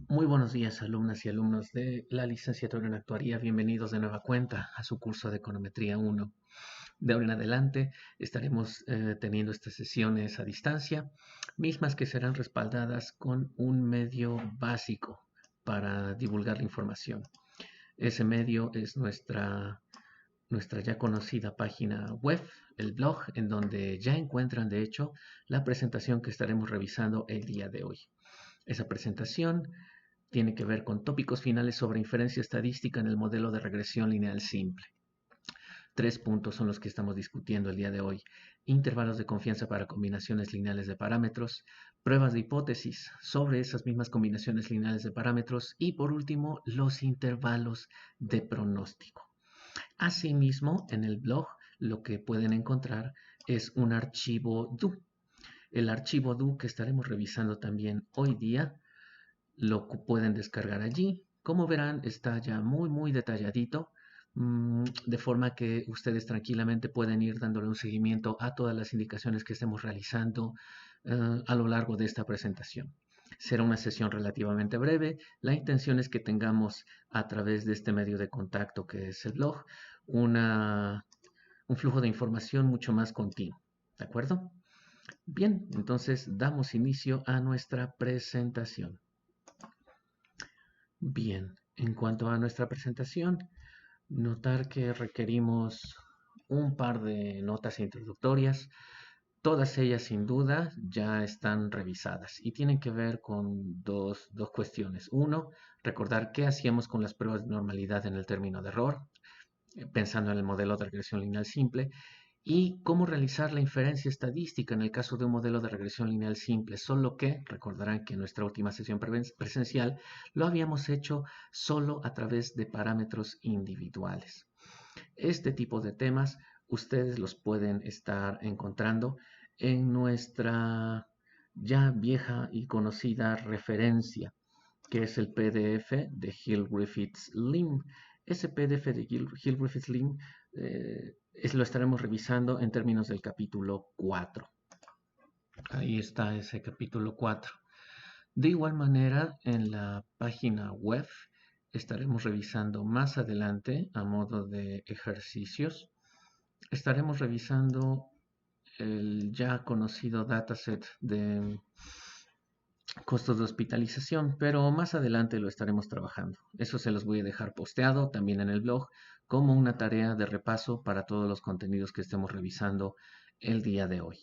Muy buenos días, alumnas y alumnos de la licenciatura en Actuaría. Bienvenidos de nueva cuenta a su curso de Econometría 1. De ahora en adelante estaremos teniendo estas sesiones a distancia, mismas que serán respaldadas con un medio básico para divulgar la información. Ese medio es nuestra ya conocida página web, el blog, en donde ya encuentran, de hecho, la presentación que estaremos revisando el día de hoy. Esa presentación tiene que ver con tópicos finales sobre inferencia estadística en el modelo de regresión lineal simple. 3 puntos son los que estamos discutiendo el día de hoy. Intervalos de confianza para combinaciones lineales de parámetros, pruebas de hipótesis sobre esas mismas combinaciones lineales de parámetros y por último los intervalos de pronóstico. Asimismo, en el blog lo que pueden encontrar es un archivo DO. El archivo DO que estaremos revisando también hoy día lo pueden descargar allí. Como verán, está ya muy detalladito, de forma que ustedes tranquilamente pueden ir dándole un seguimiento a todas las indicaciones que estemos realizando a lo largo de esta presentación. Será una sesión relativamente breve. La intención es que tengamos a través de este medio de contacto que es el blog un flujo de información mucho más continuo. ¿De acuerdo? Bien, entonces damos inicio a nuestra presentación. Bien, en cuanto a nuestra presentación, notar que requerimos un par de notas introductorias. Todas ellas sin duda ya están revisadas y tienen que ver con dos cuestiones. Uno, recordar qué hacíamos con las pruebas de normalidad en el término de error, pensando en el modelo de regresión lineal simple, y cómo realizar la inferencia estadística en el caso de un modelo de regresión lineal simple, solo que recordarán que en nuestra última sesión presencial lo habíamos hecho solo a través de parámetros individuales. Este tipo de temas ustedes los pueden estar encontrando en nuestra ya vieja y conocida referencia, que es el PDF de Hill-Griffiths-Lim. Ese PDF de Hill-Griffiths-Lim lo estaremos revisando en términos del capítulo 4. Ahí está ese capítulo 4. De igual manera, en la página web estaremos revisando más adelante, a modo de ejercicios, estaremos revisando el ya conocido dataset de costos de hospitalización, pero más adelante lo estaremos trabajando. Eso se los voy a dejar posteado también en el blog como una tarea de repaso para todos los contenidos que estemos revisando el día de hoy.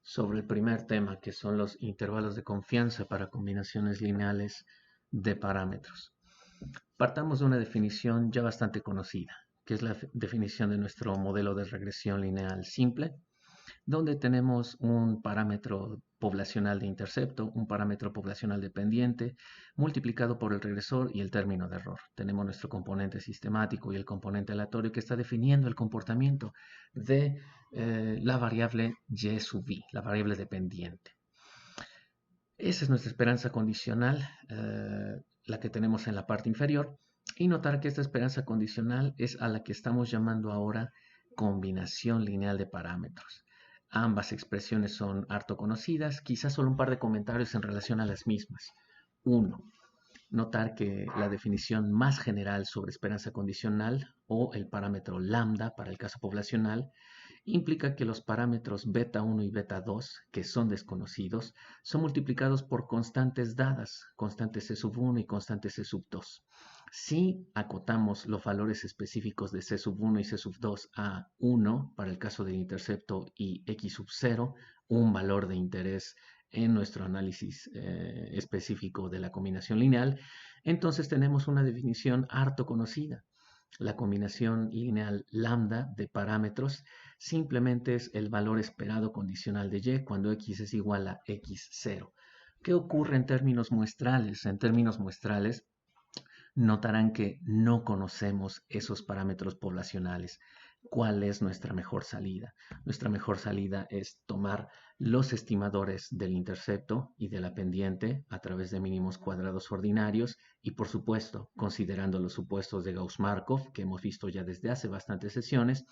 Sobre el primer tema, que son los intervalos de confianza para combinaciones lineales de parámetros. Partamos de una definición ya bastante conocida, que es la definición de nuestro modelo de regresión lineal simple, donde tenemos un parámetro poblacional de intercepto, un parámetro poblacional dependiente, multiplicado por el regresor y el término de error. Tenemos nuestro componente sistemático y el componente aleatorio que está definiendo el comportamiento de la variable y sub i, la variable dependiente. Esa es nuestra esperanza condicional, la que tenemos en la parte inferior, y notar que esta esperanza condicional es a la que estamos llamando ahora combinación lineal de parámetros. Ambas expresiones son harto conocidas, quizás solo un par de comentarios en relación a las mismas. Uno, notar que la definición más general sobre esperanza condicional o el parámetro lambda para el caso poblacional implica que los parámetros beta 1 y beta 2, que son desconocidos, son multiplicados por constantes dadas, constante C sub 1 y constante C sub 2. Si acotamos los valores específicos de C sub 1 y C sub 2 a 1 para el caso del intercepto y X sub 0, un valor de interés en nuestro análisis específico de la combinación lineal, entonces tenemos una definición harto conocida. La combinación lineal lambda de parámetros simplemente es el valor esperado condicional de y cuando x es igual a x0. ¿Qué ocurre en términos muestrales? En términos muestrales, notarán que no conocemos esos parámetros poblacionales. ¿Cuál es nuestra mejor salida? Nuestra mejor salida es tomar los estimadores del intercepto y de la pendiente a través de mínimos cuadrados ordinarios y, por supuesto, considerando los supuestos de Gauss-Markov, que hemos visto ya desde hace bastantes sesiones,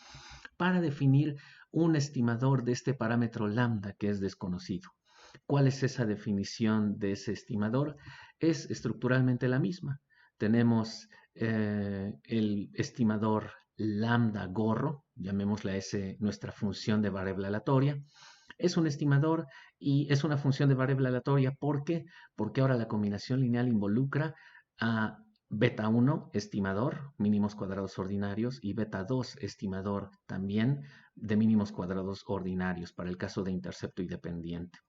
para definir un estimador de este parámetro lambda que es desconocido. ¿Cuál es esa definición de ese estimador? Es estructuralmente la misma. Tenemos el estimador lambda gorro, llamémosla S nuestra función de variable aleatoria. Es un estimador y es una función de variable aleatoria. ¿Por qué? Porque ahora la combinación lineal involucra a beta 1, estimador, mínimos cuadrados ordinarios, y beta 2, estimador también de mínimos cuadrados ordinarios para el caso de intercepto y dependiente.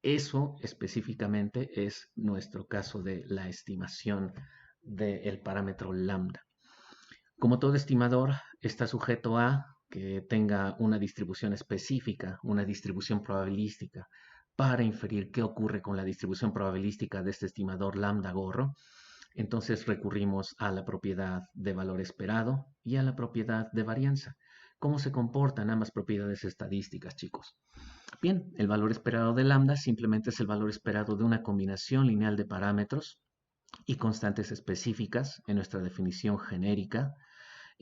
Eso específicamente es nuestro caso de la estimación del parámetro lambda. Como todo estimador, está sujeto a que tenga una distribución específica, una distribución probabilística, para inferir qué ocurre con la distribución probabilística de este estimador lambda gorro. Entonces recurrimos a la propiedad de valor esperado y a la propiedad de varianza. ¿Cómo se comportan ambas propiedades estadísticas, chicos? Bien, el valor esperado de lambda simplemente es el valor esperado de una combinación lineal de parámetros y constantes específicas en nuestra definición genérica,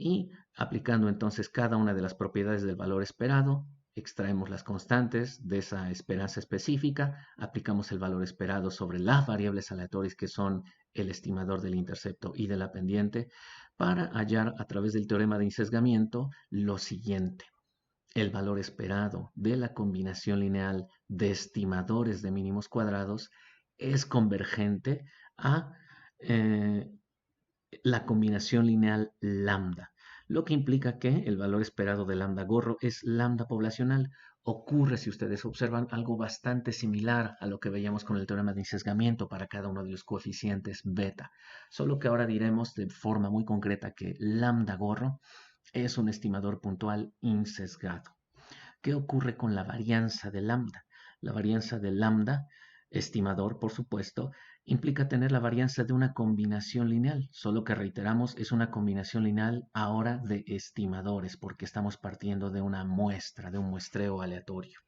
y aplicando entonces cada una de las propiedades del valor esperado, extraemos las constantes de esa esperanza específica, aplicamos el valor esperado sobre las variables aleatorias que son el estimador del intercepto y de la pendiente, para hallar a través del teorema de insesgamiento lo siguiente. El valor esperado de la combinación lineal de estimadores de mínimos cuadrados es convergente a la combinación lineal lambda, lo que implica que el valor esperado de lambda gorro es lambda poblacional. Ocurre, si ustedes observan, algo bastante similar a lo que veíamos con el teorema de insesgamiento para cada uno de los coeficientes beta, solo que ahora diremos de forma muy concreta que lambda gorro es un estimador puntual insesgado. ¿Qué ocurre con la varianza de lambda? La varianza de lambda, estimador por supuesto, implica tener la varianza de una combinación lineal, solo que reiteramos es una combinación lineal ahora de estimadores, porque estamos partiendo de una muestra, de un muestreo aleatorio.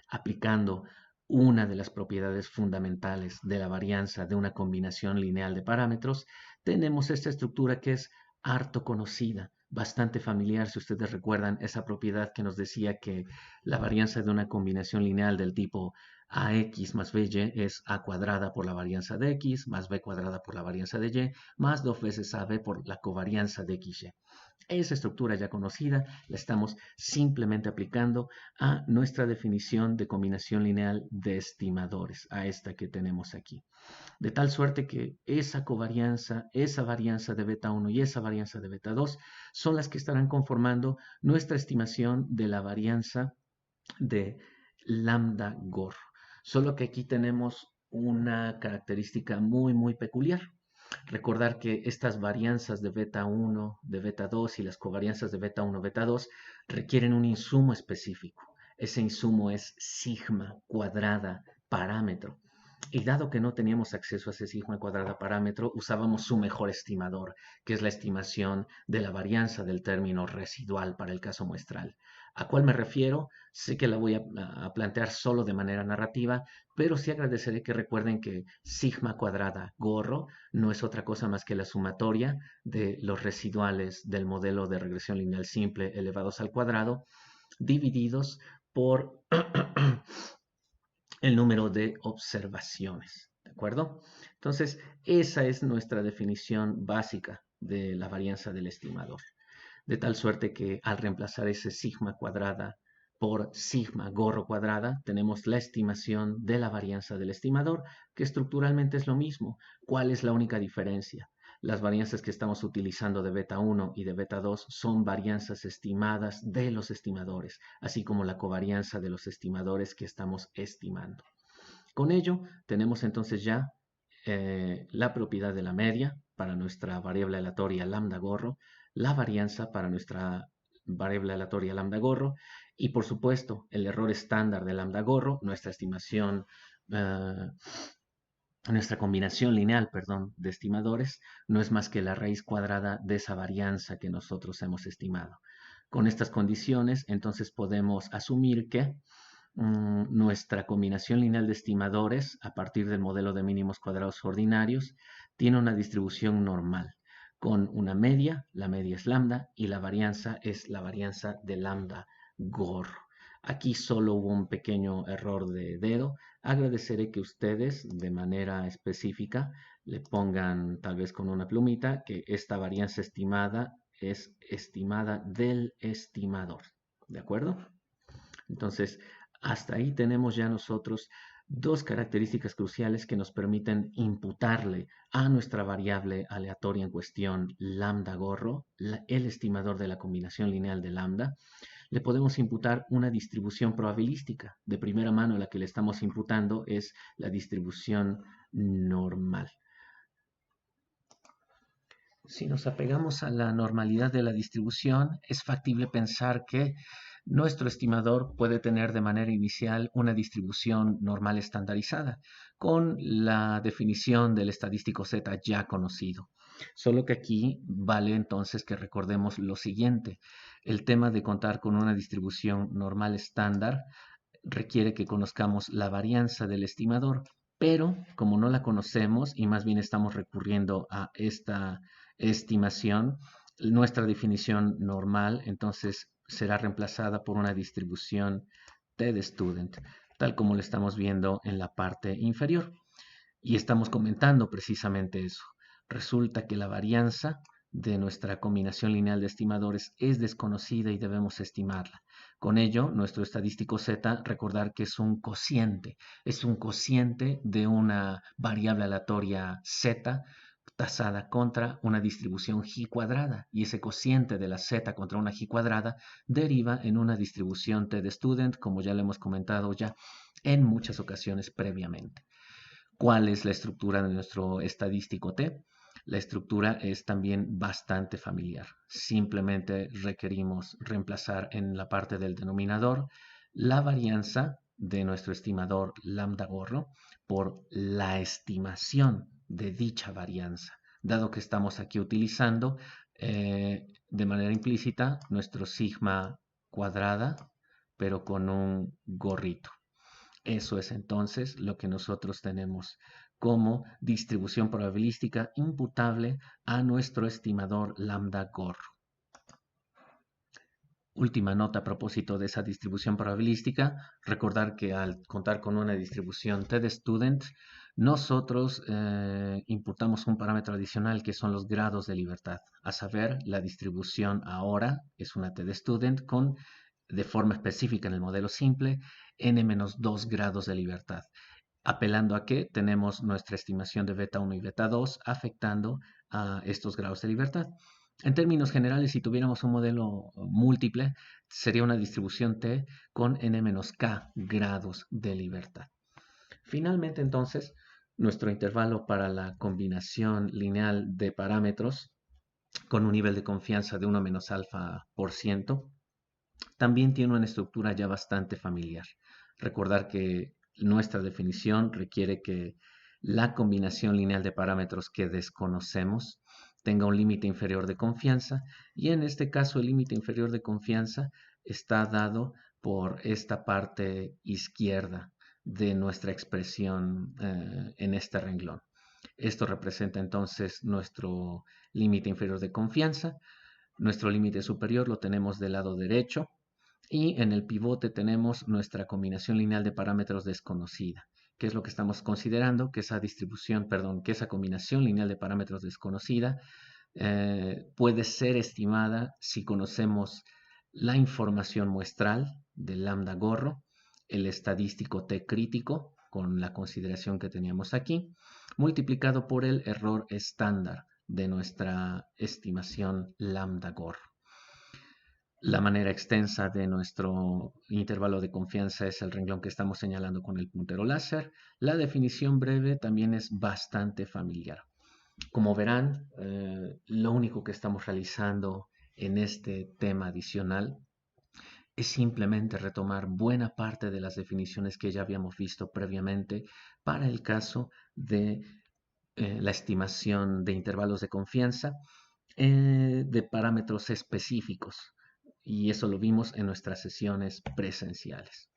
Aplicando una de las propiedades fundamentales de la varianza de una combinación lineal de parámetros, tenemos esta estructura que es harto conocida, bastante familiar, si ustedes recuerdan esa propiedad que nos decía que la varianza de una combinación lineal del tipo ax más by es a cuadrada por la varianza de x, más b cuadrada por la varianza de y, más 2 veces ab por la covarianza de xy. Esa estructura ya conocida la estamos simplemente aplicando a nuestra definición de combinación lineal de estimadores, a esta que tenemos aquí. De tal suerte que esa covarianza, esa varianza de beta 1 y esa varianza de beta 2 son las que estarán conformando nuestra estimación de la varianza de lambda gorro. Solo que aquí tenemos una característica muy peculiar. Recordar que estas varianzas de beta 1, de beta 2 y las covarianzas de beta 1, beta 2 requieren un insumo específico. Ese insumo es sigma cuadrada parámetro. Y dado que no teníamos acceso a ese sigma cuadrada parámetro, usábamos su mejor estimador, que es la estimación de la varianza del término residual para el caso muestral. ¿A cuál me refiero? Sé que la voy a plantear solo de manera narrativa, pero sí agradeceré que recuerden que sigma cuadrada gorro no es otra cosa más que la sumatoria de los residuales del modelo de regresión lineal simple elevados al cuadrado, divididos por el número de observaciones, ¿de acuerdo? Entonces, esa es nuestra definición básica de la varianza del estimador. De tal suerte que al reemplazar ese sigma cuadrada por sigma gorro cuadrada, tenemos la estimación de la varianza del estimador, que estructuralmente es lo mismo. ¿Cuál es la única diferencia? Las varianzas que estamos utilizando de beta 1 y de beta 2 son varianzas estimadas de los estimadores, así como la covarianza de los estimadores que estamos estimando. Con ello, tenemos entonces ya la propiedad de la media para nuestra variable aleatoria lambda gorro, la varianza para nuestra variable aleatoria lambda gorro y, por supuesto, el error estándar de lambda gorro, nuestra estimación, nuestra combinación lineal, perdón, de estimadores, no es más que la raíz cuadrada de esa varianza que nosotros hemos estimado. Con estas condiciones, entonces podemos asumir que nuestra combinación lineal de estimadores a partir del modelo de mínimos cuadrados ordinarios tiene una distribución normal con una media, la media es lambda y la varianza es la varianza de lambda gorro. Aquí solo hubo un pequeño error de dedo, agradeceré que ustedes de manera específica le pongan tal vez con una plumita que esta varianza estimada es estimada del estimador. ¿De acuerdo? Entonces, hasta ahí tenemos ya nosotros dos características cruciales que nos permiten imputarle a nuestra variable aleatoria en cuestión, lambda gorro, el estimador de la combinación lineal de lambda, le podemos imputar una distribución probabilística. De primera mano, la que le estamos imputando es la distribución normal. Si nos apegamos a la normalidad de la distribución, es factible pensar que nuestro estimador puede tener de manera inicial una distribución normal estandarizada, con la definición del estadístico Z ya conocido. Solo que aquí vale entonces que recordemos lo siguiente. El tema de contar con una distribución normal estándar requiere que conozcamos la varianza del estimador, pero como no la conocemos y más bien estamos recurriendo a esta estimación, nuestra definición normal entonces será reemplazada por una distribución T de student, tal como lo estamos viendo en la parte inferior. Y estamos comentando precisamente eso. Resulta que la varianza de nuestra combinación lineal de estimadores es desconocida y debemos estimarla. Con ello, nuestro estadístico Z, recordar que es un cociente de una variable aleatoria Z tasada contra una distribución G cuadrada, y ese cociente de la Z contra una G cuadrada deriva en una distribución T de student, como ya lo hemos comentado ya en muchas ocasiones previamente. ¿Cuál es la estructura de nuestro estadístico T? La estructura es también bastante familiar. Simplemente requerimos reemplazar en la parte del denominador la varianza de nuestro estimador lambda gorro por la estimación de dicha varianza, dado que estamos aquí utilizando de manera implícita nuestro sigma cuadrada, pero con un gorrito. Eso es entonces lo que nosotros tenemos como distribución probabilística imputable a nuestro estimador lambda gorro. Última nota a propósito de esa distribución probabilística, recordar que al contar con una distribución T de student, nosotros imputamos un parámetro adicional que son los grados de libertad. A saber, la distribución ahora es una T de student con, de forma específica en el modelo simple, n-2 grados de libertad, apelando a que tenemos nuestra estimación de beta 1 y beta 2 afectando a estos grados de libertad. En términos generales, si tuviéramos un modelo múltiple, sería una distribución T con n-k grados de libertad. Finalmente, entonces, nuestro intervalo para la combinación lineal de parámetros con un nivel de confianza de 1 menos alfa por ciento también tiene una estructura ya bastante familiar. Recordar que nuestra definición requiere que la combinación lineal de parámetros que desconocemos tenga un límite inferior de confianza, y en este caso el límite inferior de confianza está dado por esta parte izquierda de nuestra expresión en este renglón. Esto representa entonces nuestro límite inferior de confianza. Nuestro límite superior lo tenemos del lado derecho, y en el pivote tenemos nuestra combinación lineal de parámetros desconocida. ¿Qué es lo que estamos considerando? Que esa combinación lineal de parámetros desconocida puede ser estimada si conocemos la información muestral del lambda gorro, el estadístico T crítico, con la consideración que teníamos aquí, multiplicado por el error estándar de nuestra estimación lambda gorro. La manera extensa de nuestro intervalo de confianza es el renglón que estamos señalando con el puntero láser. La definición breve también es bastante familiar. Como verán, lo único que estamos realizando en este tema adicional es simplemente retomar buena parte de las definiciones que ya habíamos visto previamente para el caso de la estimación de intervalos de confianza de parámetros específicos, y eso lo vimos en nuestras sesiones presenciales.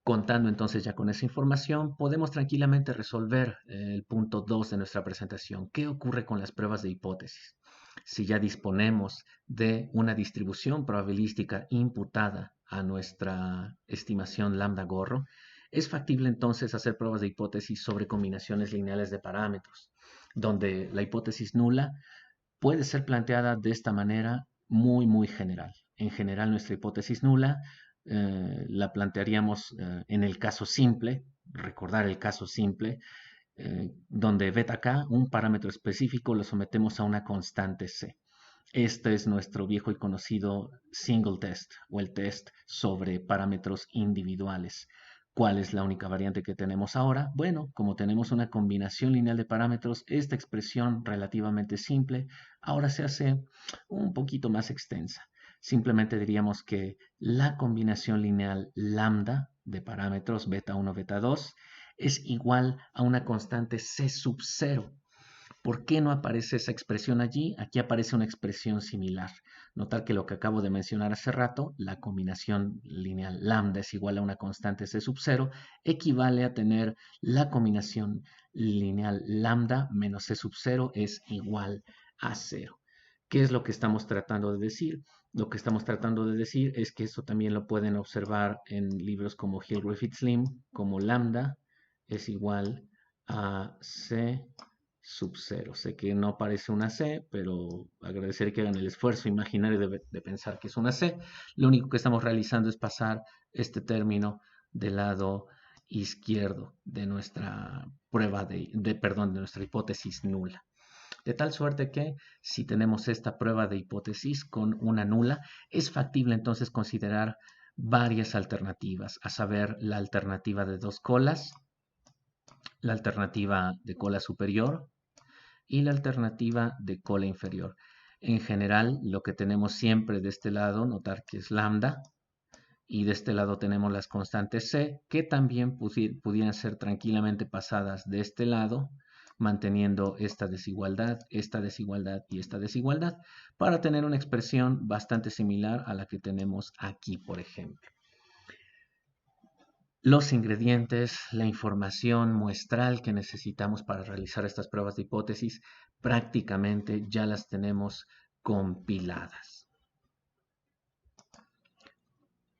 Contando entonces ya con esa información, podemos tranquilamente resolver el punto 2 de nuestra presentación. ¿Qué ocurre con las pruebas de hipótesis? Si ya disponemos de una distribución probabilística imputada a nuestra estimación lambda gorro, Es factible entonces hacer pruebas de hipótesis sobre combinaciones lineales de parámetros, donde la hipótesis nula puede ser planteada de esta manera muy general. En general, nuestra hipótesis nula la plantearíamos en el caso simple, recordar el caso simple, donde beta k, un parámetro específico, lo sometemos a una constante c. Este es nuestro viejo y conocido single test o el test sobre parámetros individuales. ¿Cuál es la única variante que tenemos ahora? Bueno, como tenemos una combinación lineal de parámetros, esta expresión relativamente simple ahora se hace un poquito más extensa. Simplemente diríamos que la combinación lineal lambda de parámetros beta 1, beta 2 es igual a una constante c sub 0. ¿Por qué no aparece esa expresión allí? Aquí aparece una expresión similar. Notar que lo que acabo de mencionar hace rato, la combinación lineal lambda es igual a una constante c sub 0, equivale a tener la combinación lineal lambda menos c sub 0 es igual a 0. ¿Qué es lo que estamos tratando de decir? Lo que estamos tratando de decir es que esto también lo pueden observar en libros como Hill Griffith Slim, como lambda es igual a c sub 0. Sé que no parece una C, pero agradecer que hagan el esfuerzo imaginario de pensar que es una C. Lo único que estamos realizando es pasar este término del lado izquierdo de nuestra prueba de nuestra hipótesis nula. De tal suerte que si tenemos esta prueba de hipótesis con una nula, es factible entonces considerar varias alternativas, a saber, la alternativa de dos colas, la alternativa de cola superior y la alternativa de cola inferior. En general, lo que tenemos siempre de este lado, notar que es lambda, y de este lado tenemos las constantes c, que también pudieran ser tranquilamente pasadas de este lado, manteniendo esta desigualdad y esta desigualdad, para tener una expresión bastante similar a la que tenemos aquí, por ejemplo. Los ingredientes, la información muestral que necesitamos para realizar estas pruebas de hipótesis, prácticamente ya las tenemos compiladas.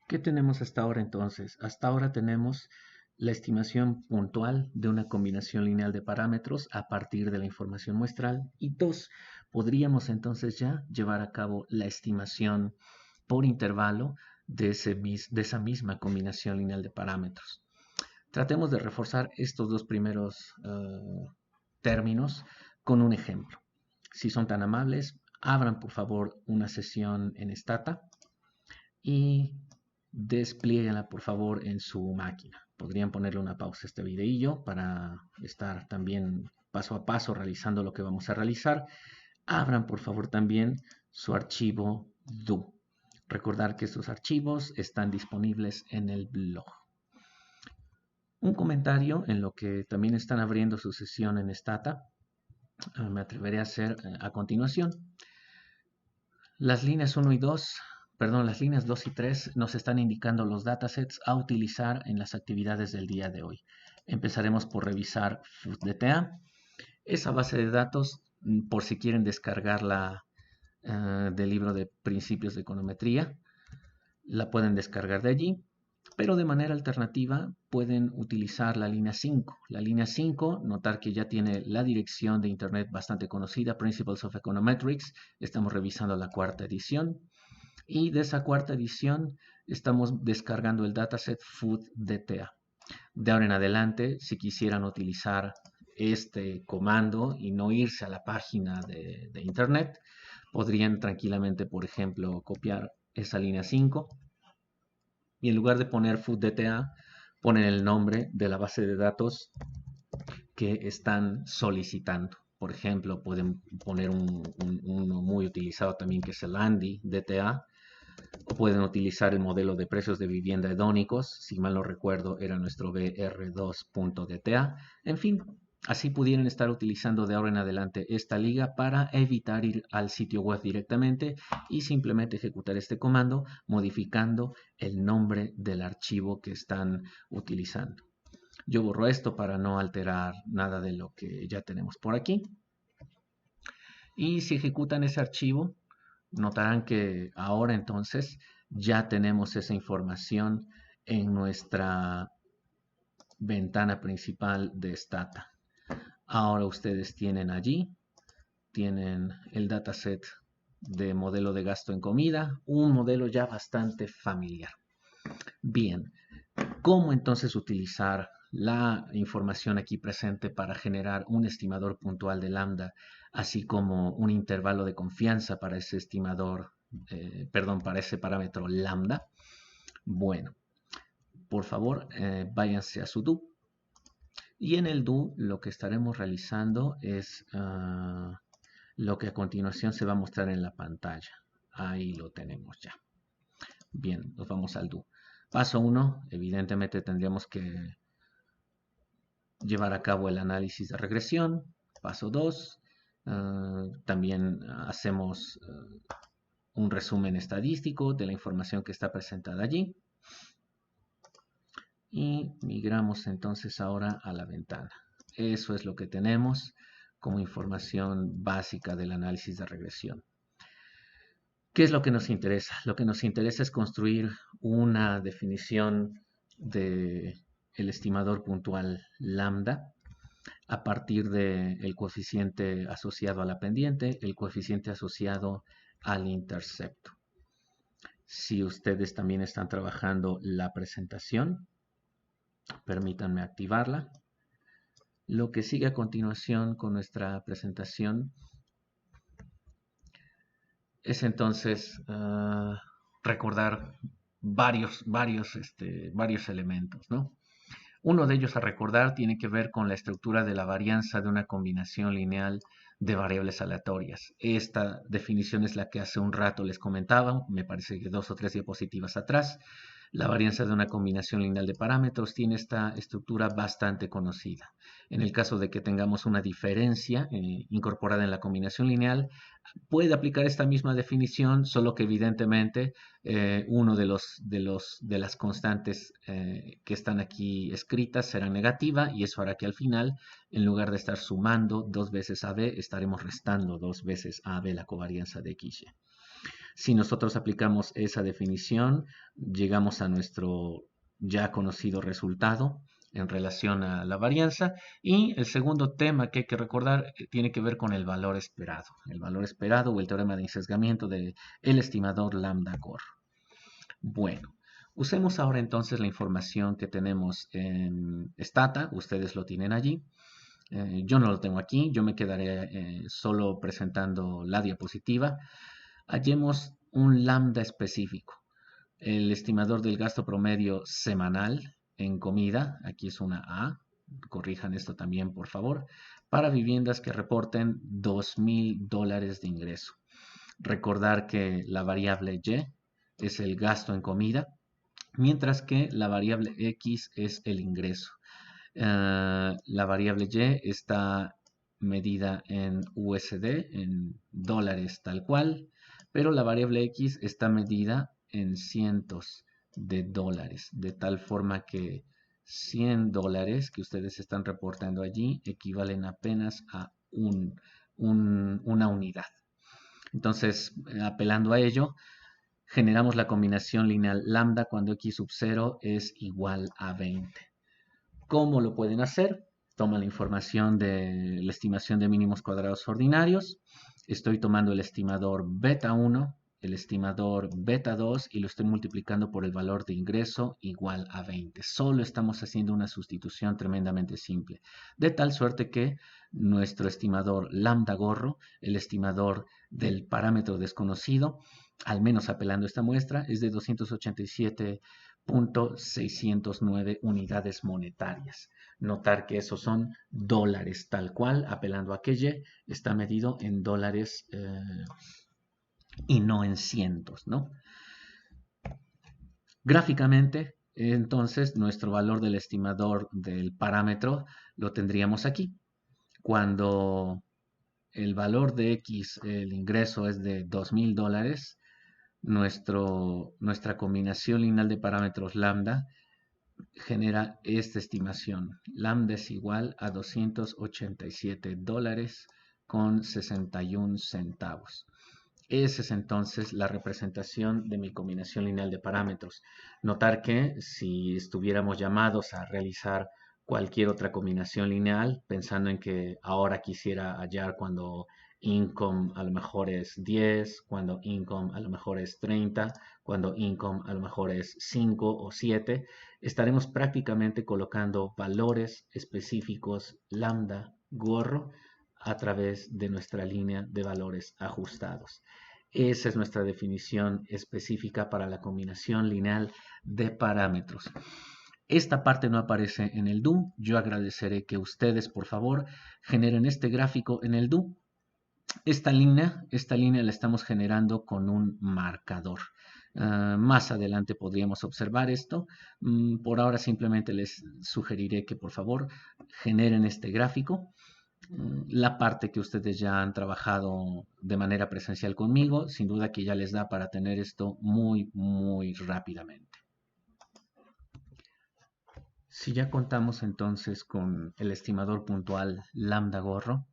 ¿Qué tenemos hasta ahora entonces? Hasta ahora tenemos la estimación puntual de una combinación lineal de parámetros a partir de la información muestral. Y dos, podríamos entonces ya llevar a cabo la estimación por intervalo de esa misma combinación lineal de parámetros. Tratemos de reforzar estos dos primeros términos con un ejemplo. Si son tan amables, abran por favor una sesión en Stata y desplieguenla por favor en su máquina. Podrían ponerle una pausa a este videillo para estar también paso a paso realizando lo que vamos a realizar. Abran por favor también su archivo do. Recordar que estos archivos están disponibles en el blog. Un comentario en lo que también están abriendo su sesión en Stata, me atreveré a hacer a continuación. Las líneas 1 y 2, perdón, las líneas 2 y 3 nos están indicando los datasets a utilizar en las actividades del día de hoy. Empezaremos por revisar FUDDTA, esa base de datos, por si quieren descargarla del libro de Principios de Econometría, la pueden descargar de allí. Pero de manera alternativa pueden utilizar la línea 5. La línea 5, notar que ya tiene la dirección de internet bastante conocida, Principles of Econometrics. Estamos revisando la cuarta edición. Y de esa cuarta edición estamos descargando el dataset FUDDTA. De ahora en adelante, si quisieran utilizar este comando y no irse a la página de internet, podrían tranquilamente, por ejemplo, copiar esa línea 5 y en lugar de poner FUDDTA, ponen el nombre de la base de datos que están solicitando. Por ejemplo, pueden poner uno muy utilizado también que es el ANDI DTA, o pueden utilizar el modelo de precios de vivienda hedónicos, si mal no recuerdo era nuestro BR2.DTA. En fin, así pudieran estar utilizando de ahora en adelante esta liga para evitar ir al sitio web directamente y simplemente ejecutar este comando modificando el nombre del archivo que están utilizando. Yo borro esto para no alterar nada de lo que ya tenemos por aquí. Y si ejecutan ese archivo, notarán que ahora entonces ya tenemos esa información en nuestra ventana principal de Stata. Ahora ustedes tienen allí, tienen el dataset de modelo de gasto en comida, un modelo ya bastante familiar. Bien, ¿cómo entonces utilizar la información aquí presente para generar un estimador puntual de lambda, así como un intervalo de confianza para ese estimador, para ese parámetro lambda? Bueno, por favor, váyanse a su do. Y en el do lo que estaremos realizando es lo que a continuación se va a mostrar en la pantalla. Ahí lo tenemos ya. Bien, nos vamos al do. Paso 1, evidentemente tendríamos que llevar a cabo el análisis de regresión. Paso 2, también hacemos un resumen estadístico de la información que está presentada allí. Y migramos entonces ahora a la ventana. Eso es lo que tenemos como información básica del análisis de regresión. ¿Qué es lo que nos interesa? Lo que nos interesa es construir una definición del estimador puntual lambda a partir del coeficiente asociado a la pendiente, el coeficiente asociado al intercepto. Si ustedes también están trabajando la presentación, permítanme activarla. Lo que sigue a continuación con nuestra presentación es entonces recordar varios elementos, ¿no? Uno de ellos a recordar tiene que ver con la estructura de la varianza de una combinación lineal de variables aleatorias. Esta definición es la que hace un rato les comentaba, me parece que 2 o 3 diapositivas atrás. La varianza de una combinación lineal de parámetros tiene esta estructura bastante conocida. En el caso de que tengamos una diferencia incorporada en la combinación lineal, puede aplicar esta misma definición, solo que evidentemente uno de las constantes que están aquí escritas será negativa y eso hará que al final, en lugar de estar sumando 2 veces AB, estaremos restando 2 veces AB la covarianza de XY. Si nosotros aplicamos esa definición, llegamos a nuestro ya conocido resultado en relación a la varianza. Y el segundo tema que hay que recordar tiene que ver con el valor esperado. El valor esperado o el teorema de insesgamiento del estimador lambda Gore. Bueno, usemos ahora entonces la información que tenemos en Stata. Ustedes lo tienen allí. Yo no lo tengo aquí. Yo me quedaré solo presentando la diapositiva. Hallemos un lambda específico. El estimador del gasto promedio semanal en comida, aquí es una A, corrijan esto también por favor, para viviendas que reporten $2,000 de ingreso. Recordar que la variable Y es el gasto en comida, mientras que la variable X es el ingreso. La variable Y está medida en USD, en dólares tal cual, pero la variable X está medida en cientos de dólares, de tal forma que $100 que ustedes están reportando allí equivalen apenas a una unidad. Entonces, apelando a ello, generamos la combinación lineal lambda cuando x sub 0 es igual a 20. ¿Cómo lo pueden hacer? Toma la información de la estimación de mínimos cuadrados ordinarios. Estoy tomando el estimador beta 1, el estimador beta 2 y lo estoy multiplicando por el valor de ingreso igual a 20. Solo estamos haciendo una sustitución tremendamente simple. De tal suerte que nuestro estimador lambda gorro, el estimador del parámetro desconocido, al menos apelando a esta muestra, es de 287.609 unidades monetarias. Notar que esos son dólares tal cual, apelando a que Y está medido en dólares y no en cientos, ¿no? Gráficamente, entonces, nuestro valor del estimador del parámetro lo tendríamos aquí. Cuando el valor de X, el ingreso es de $2,000, nuestra combinación lineal de parámetros lambda genera esta estimación. Lambda es igual a $287.61. Esa es entonces la representación de mi combinación lineal de parámetros. Notar que si estuviéramos llamados a realizar cualquier otra combinación lineal, pensando en que ahora quisiera hallar cuando income a lo mejor es 10, cuando income a lo mejor es 30, cuando income a lo mejor es 5 o 7, estaremos prácticamente colocando valores específicos lambda gorro a través de nuestra línea de valores ajustados. Esa es nuestra definición específica para la combinación lineal de parámetros. Esta parte no aparece en el DO. Yo agradeceré que ustedes, por favor, generen este gráfico en el DO. Esta línea la estamos generando con un marcador. Más adelante podríamos observar esto. Por ahora simplemente les sugeriré que por favor generen este gráfico. La parte que ustedes ya han trabajado de manera presencial conmigo, sin duda que ya les da para tener esto muy rápidamente. Si ya contamos entonces con el estimador puntual lambda gorro,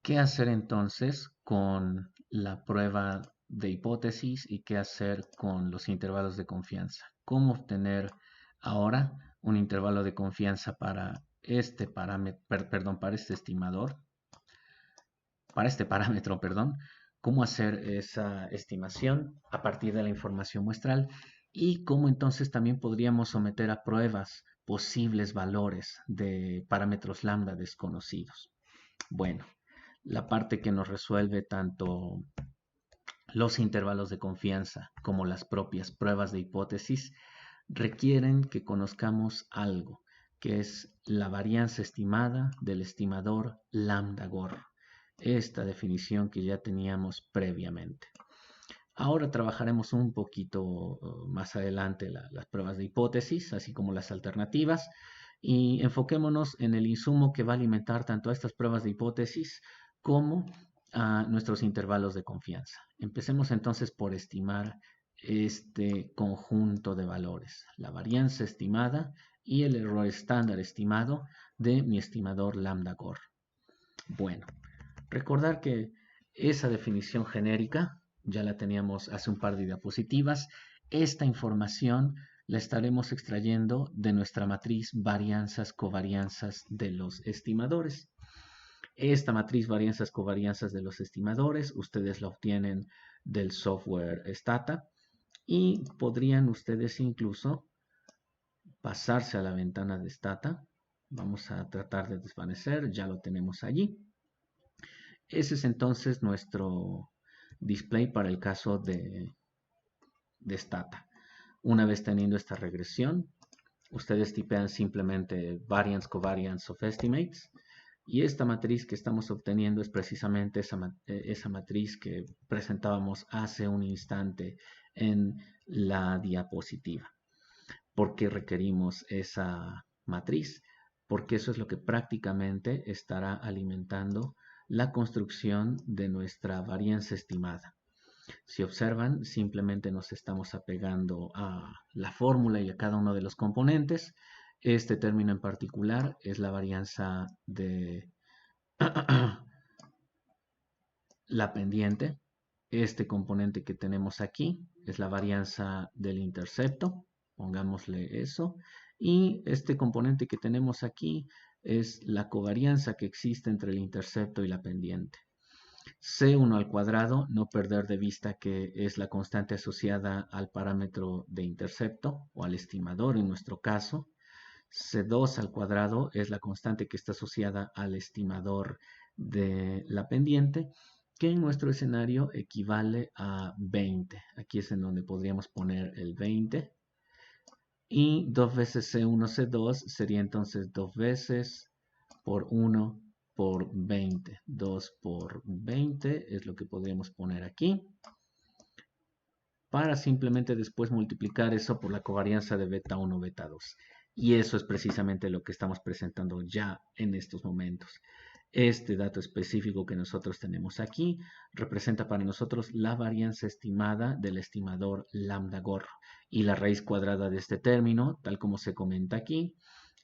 ¿qué hacer entonces con la prueba de hipótesis y qué hacer con los intervalos de confianza? ¿Cómo obtener ahora un intervalo de confianza para este parámetro, para este estimador, para este parámetro, perdón? ¿Cómo hacer esa estimación a partir de la información muestral? Y cómo entonces también podríamos someter a pruebas posibles valores de parámetros lambda desconocidos. Bueno, la parte que nos resuelve tanto los intervalos de confianza como las propias pruebas de hipótesis requieren que conozcamos algo, que es la varianza estimada del estimador lambda gorro, esta definición que ya teníamos previamente. Ahora trabajaremos un poquito más adelante las pruebas de hipótesis, así como las alternativas, y enfoquémonos en el insumo que va a alimentar tanto a estas pruebas de hipótesis como a nuestros intervalos de confianza. Empecemos entonces por estimar este conjunto de valores, la varianza estimada y el error estándar estimado de mi estimador lambda gorro. Bueno, recordar que esa definición genérica ya la teníamos hace un par de diapositivas. Esta información la estaremos extrayendo de nuestra matriz varianzas-covarianzas de los estimadores. Esta matriz varianzas-covarianzas de los estimadores, ustedes la obtienen del software Stata y podrían ustedes incluso pasarse a la ventana de Stata. Vamos a tratar de desvanecer, ya lo tenemos allí. Ese es entonces nuestro display para el caso de Stata. Una vez teniendo esta regresión, ustedes tipean simplemente variance covariance of estimates y esta matriz que estamos obteniendo es precisamente esa matriz que presentábamos hace un instante en la diapositiva. ¿Por qué requerimos esa matriz? Porque eso es lo que prácticamente estará alimentando la construcción de nuestra varianza estimada. Si observan, simplemente nos estamos apegando a la fórmula y a cada uno de los componentes. Este término en particular es la varianza de la pendiente. Este componente que tenemos aquí es la varianza del intercepto, pongámosle eso. Y este componente que tenemos aquí es la covarianza que existe entre el intercepto y la pendiente. C1 al cuadrado, no perder de vista que es la constante asociada al parámetro de intercepto o al estimador en nuestro caso. C2 al cuadrado es la constante que está asociada al estimador de la pendiente, que en nuestro escenario equivale a 20. Aquí es en donde podríamos poner el 20. Y 2 veces C1, C2 sería entonces 2 veces por 1 por 20. 2 por 20 es lo que podríamos poner aquí. Para simplemente después multiplicar eso por la covarianza de beta 1, beta 2. Y eso es precisamente lo que estamos presentando ya en estos momentos. Este dato específico que nosotros tenemos aquí representa para nosotros la varianza estimada del estimador lambda gorro. Y la raíz cuadrada de este término, tal como se comenta aquí,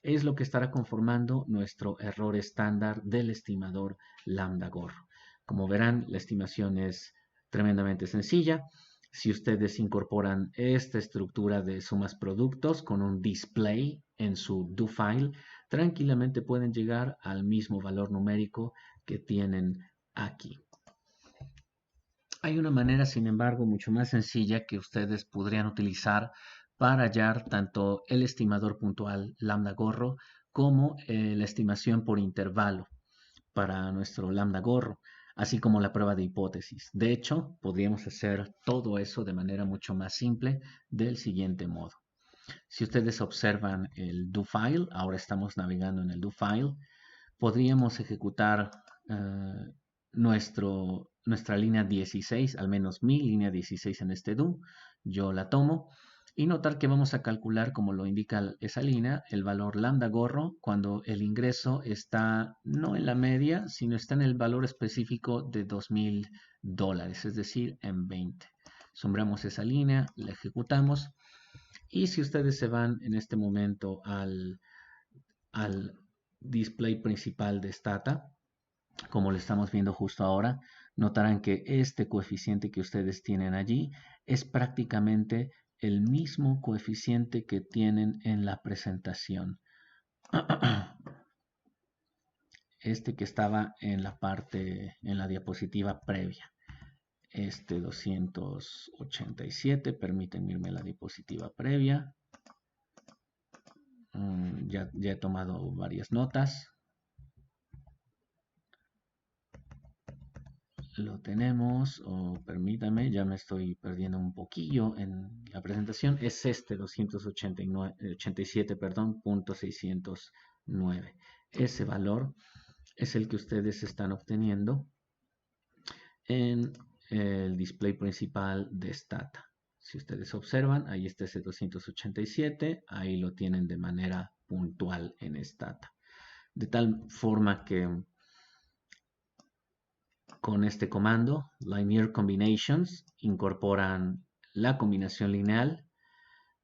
es lo que estará conformando nuestro error estándar del estimador lambda gorro. Como verán, la estimación es tremendamente sencilla. Si ustedes incorporan esta estructura de sumas productos con un display en su do file, tranquilamente pueden llegar al mismo valor numérico que tienen aquí. Hay una manera, sin embargo, mucho más sencilla que ustedes podrían utilizar para hallar tanto el estimador puntual lambda gorro como la estimación por intervalo para nuestro lambda gorro, así como la prueba de hipótesis. De hecho, podríamos hacer todo eso de manera mucho más simple del siguiente modo. Si ustedes observan el do file, ahora estamos navegando en el do file, podríamos ejecutar nuestra línea 16, al menos mi línea 16 en este do. Yo la tomo y notar que vamos a calcular, como lo indica esa línea, el valor lambda gorro cuando el ingreso está no en la media, sino está en el valor específico de $2,000, es decir, en 20. Sombreamos esa línea, la ejecutamos y si ustedes se van en este momento al display principal de Stata, como lo estamos viendo justo ahora, notarán que este coeficiente que ustedes tienen allí es prácticamente el mismo coeficiente que tienen en la presentación. Este que estaba en la diapositiva previa. Este 287, permítanme irme a la diapositiva previa. Ya he tomado varias notas. Lo tenemos, permítame, ya me estoy perdiendo un poquillo en la presentación. Es este 287, perdón, punto 609. Ese valor es el que ustedes están obteniendo en el display principal de Stata. Si ustedes observan, ahí está ese 287, ahí lo tienen de manera puntual en Stata. De tal forma que con este comando, Linear Combinations, incorporan la combinación lineal,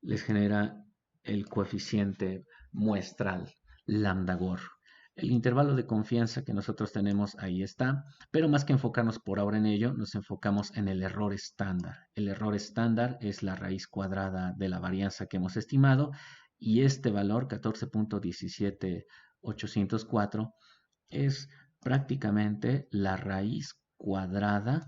les genera el coeficiente muestral lambda gorro. El intervalo de confianza que nosotros tenemos ahí está, pero más que enfocarnos por ahora en ello, nos enfocamos en el error estándar. El error estándar es la raíz cuadrada de la varianza que hemos estimado y este valor, 14.17804, es prácticamente la raíz cuadrada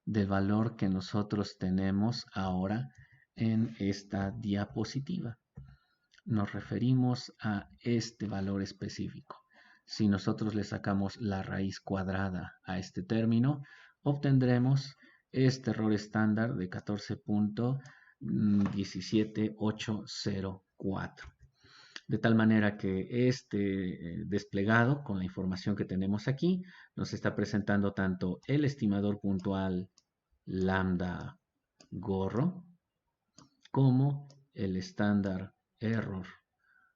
del valor que nosotros tenemos ahora en esta diapositiva. Nos referimos a este valor específico. Si nosotros le sacamos la raíz cuadrada a este término, obtendremos este error estándar de 14.17804. De tal manera que este desplegado con la información que tenemos aquí nos está presentando tanto el estimador puntual lambda gorro como el estándar error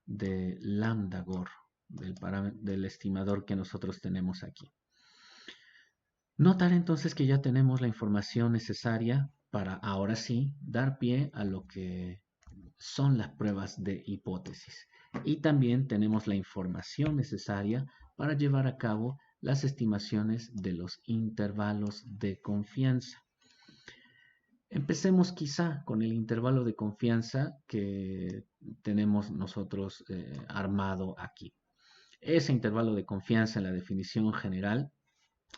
de lambda gorro del estimador que nosotros tenemos aquí. Notar entonces que ya tenemos la información necesaria para ahora sí dar pie a lo que son las pruebas de hipótesis. Y también tenemos la información necesaria para llevar a cabo las estimaciones de los intervalos de confianza. Empecemos quizá con el intervalo de confianza que tenemos nosotros armado aquí. Ese intervalo de confianza en la definición general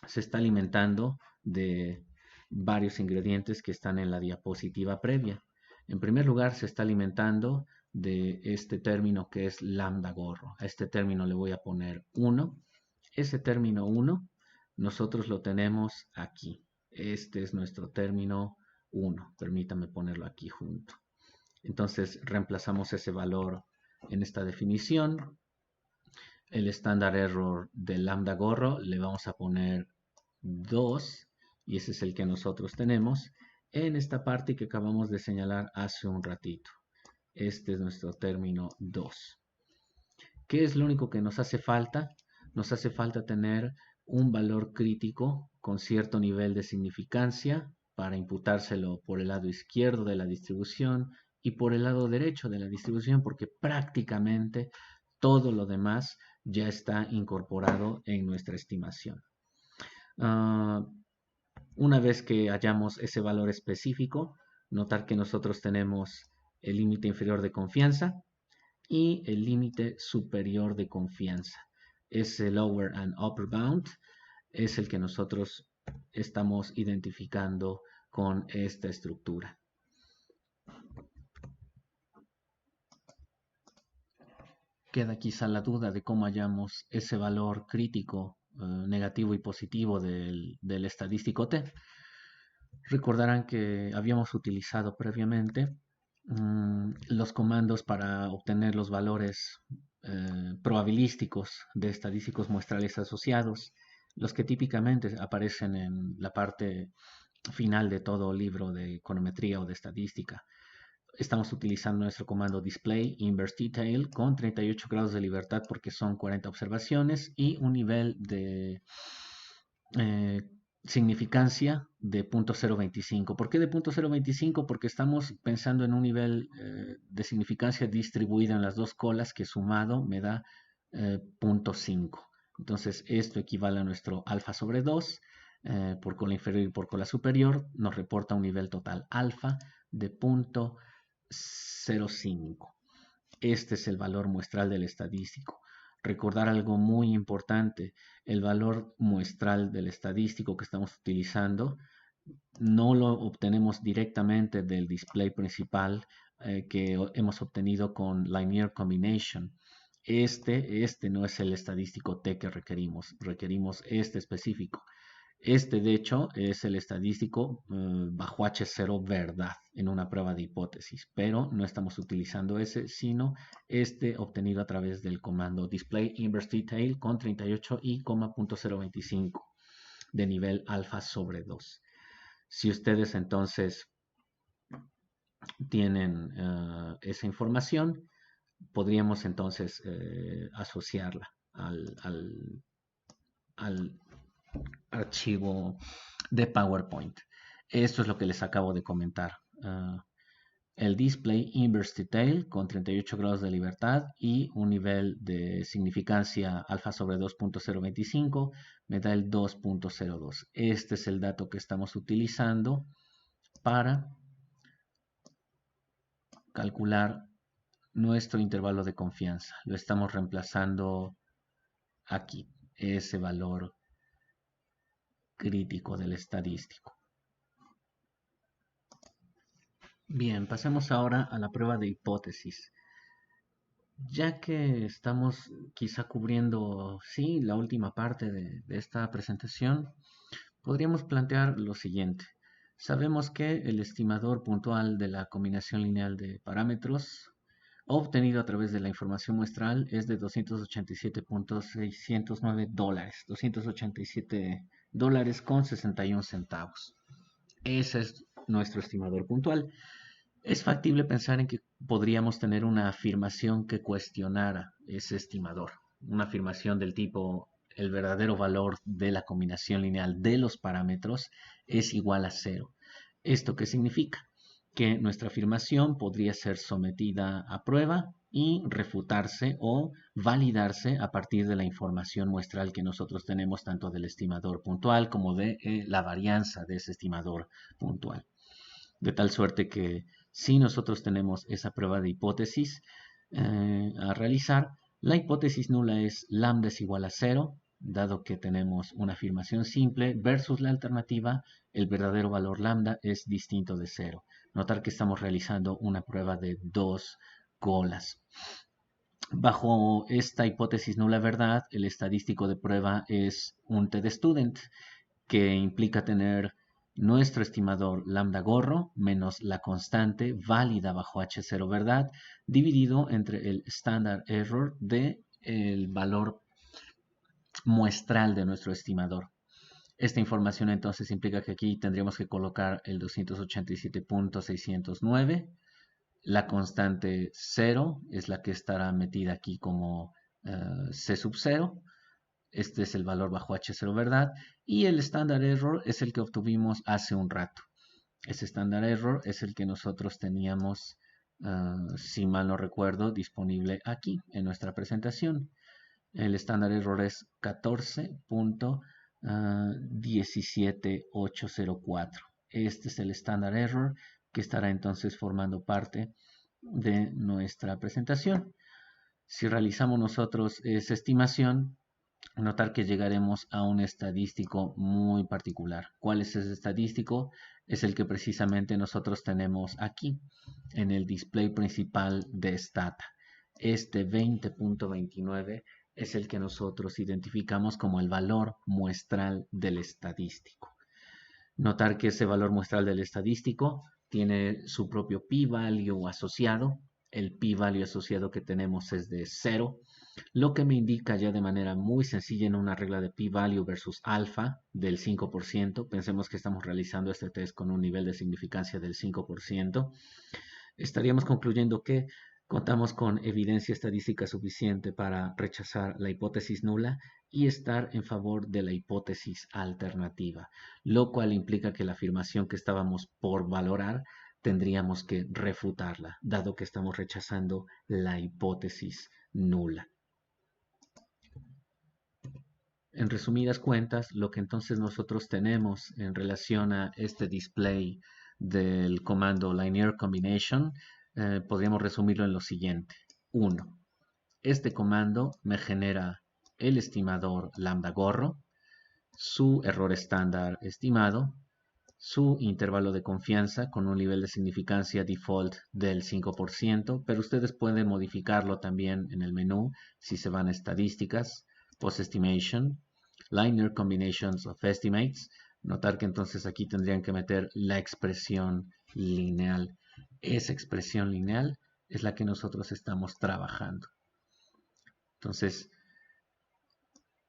se está alimentando de varios ingredientes que están en la diapositiva previa. En primer lugar, se está alimentando de este término que es lambda gorro. A este término le voy a poner 1. Ese término 1 nosotros lo tenemos aquí. Este es nuestro término 1. Permítame ponerlo aquí junto. Entonces reemplazamos ese valor en esta definición. El estándar error del lambda gorro le vamos a poner 2 y ese es el que nosotros tenemos en esta parte que acabamos de señalar hace un ratito. Este es nuestro término 2. ¿Qué es lo único que nos hace falta? Nos hace falta tener un valor crítico con cierto nivel de significancia para imputárselo por el lado izquierdo de la distribución y por el lado derecho de la distribución, porque prácticamente todo lo demás ya está incorporado en nuestra estimación. Una vez que hallamos ese valor específico, notar que nosotros tenemos el límite inferior de confianza, y el límite superior de confianza. Ese lower and upper bound es el que nosotros estamos identificando con esta estructura. Queda quizá la duda de cómo hallamos ese valor crítico, negativo y positivo del estadístico T. Recordarán que habíamos utilizado previamente los comandos para obtener los valores probabilísticos de estadísticos muestrales asociados, los que típicamente aparecen en la parte final de todo libro de econometría o de estadística. Estamos utilizando nuestro comando display inverse detail con 38 grados de libertad porque son 40 observaciones y un nivel de eh, significancia de 0.025. ¿Por qué de 0.025? Porque estamos pensando en un nivel de significancia distribuida en las dos colas que sumado me da 0.5. Entonces esto equivale a nuestro alfa sobre 2 por cola inferior y por cola superior. Nos reporta un nivel total alfa de 0.05. Este es el valor muestral del estadístico. Recordar algo muy importante, el valor muestral del estadístico que estamos utilizando no lo obtenemos directamente del display principal que hemos obtenido con Linear Combination. Este no es el estadístico T que requerimos este específico. Este, de hecho, es el estadístico bajo H0 verdad en una prueba de hipótesis, pero no estamos utilizando ese, sino este obtenido a través del comando display inverse detail con 38 y 0.025 de nivel alfa sobre 2. Si ustedes entonces tienen esa información, podríamos entonces asociarla al archivo de PowerPoint. Esto es lo que les acabo de comentar. El display inverse detail con 38 grados de libertad y un nivel de significancia alfa sobre 2.025 me da el 2.02. Este es el dato que estamos utilizando para calcular nuestro intervalo de confianza. Lo estamos reemplazando aquí, ese valor crítico del estadístico. Bien, pasemos ahora a la prueba de hipótesis. Ya que estamos quizá cubriendo, sí, la última parte de esta presentación, podríamos plantear lo siguiente. Sabemos que el estimador puntual de la combinación lineal de parámetros obtenido a través de la información muestral es de $287.609, $287 con 61 centavos. Ese es nuestro estimador puntual. Es factible pensar en que podríamos tener una afirmación que cuestionara ese estimador, una afirmación del tipo el verdadero valor de la combinación lineal de los parámetros es igual a 0. ¿Esto qué significa? Que nuestra afirmación podría ser sometida a prueba y refutarse o validarse a partir de la información muestral que nosotros tenemos tanto del estimador puntual como de la varianza de ese estimador puntual. De tal suerte que si nosotros tenemos esa prueba de hipótesis a realizar, la hipótesis nula es lambda es igual a 0, dado que tenemos una afirmación simple, versus la alternativa, el verdadero valor lambda es distinto de 0. Notar que estamos realizando una prueba de dos colas. Bajo esta hipótesis nula verdad, el estadístico de prueba es un t-de-student, que implica tener nuestro estimador lambda gorro menos la constante válida bajo H0 verdad dividido entre el standard error de el valor muestral de nuestro estimador. Esta información entonces implica que aquí tendríamos que colocar el 287.609. La constante 0 es la que estará metida aquí como C sub 0. Este es el valor bajo H0 verdad. Y el standard error es el que obtuvimos hace un rato. Ese standard error es el que nosotros teníamos, si mal no recuerdo, disponible aquí en nuestra presentación. El standard error es 14.17804. Este es el standard error que estará entonces formando parte de nuestra presentación. Si realizamos nosotros esa estimación, notar que llegaremos a un estadístico muy particular. ¿Cuál es ese estadístico? Es el que precisamente nosotros tenemos aquí en el display principal de Stata. Este 20.29 es el que nosotros identificamos como el valor muestral del estadístico. Notar que ese valor muestral del estadístico tiene su propio p-value asociado. El p-value asociado que tenemos es de 0, lo que me indica ya de manera muy sencilla en una regla de p-value versus alfa del 5%. Pensemos que estamos realizando este test con un nivel de significancia del 5%. Estaríamos concluyendo que contamos con evidencia estadística suficiente para rechazar la hipótesis nula y estar en favor de la hipótesis alternativa, lo cual implica que la afirmación que estábamos por valorar tendríamos que refutarla, dado que estamos rechazando la hipótesis nula. En resumidas cuentas, lo que entonces nosotros tenemos en relación a este display del comando linear combination, podríamos resumirlo en lo siguiente. 1. Este comando me genera el estimador lambda gorro, su error estándar estimado, su intervalo de confianza con un nivel de significancia default del 5%, pero ustedes pueden modificarlo también en el menú si se van a estadísticas, post-estimation, linear combinations of estimates. Notar que entonces aquí tendrían que meter la expresión lineal. Esa expresión lineal es la que nosotros estamos trabajando. Entonces,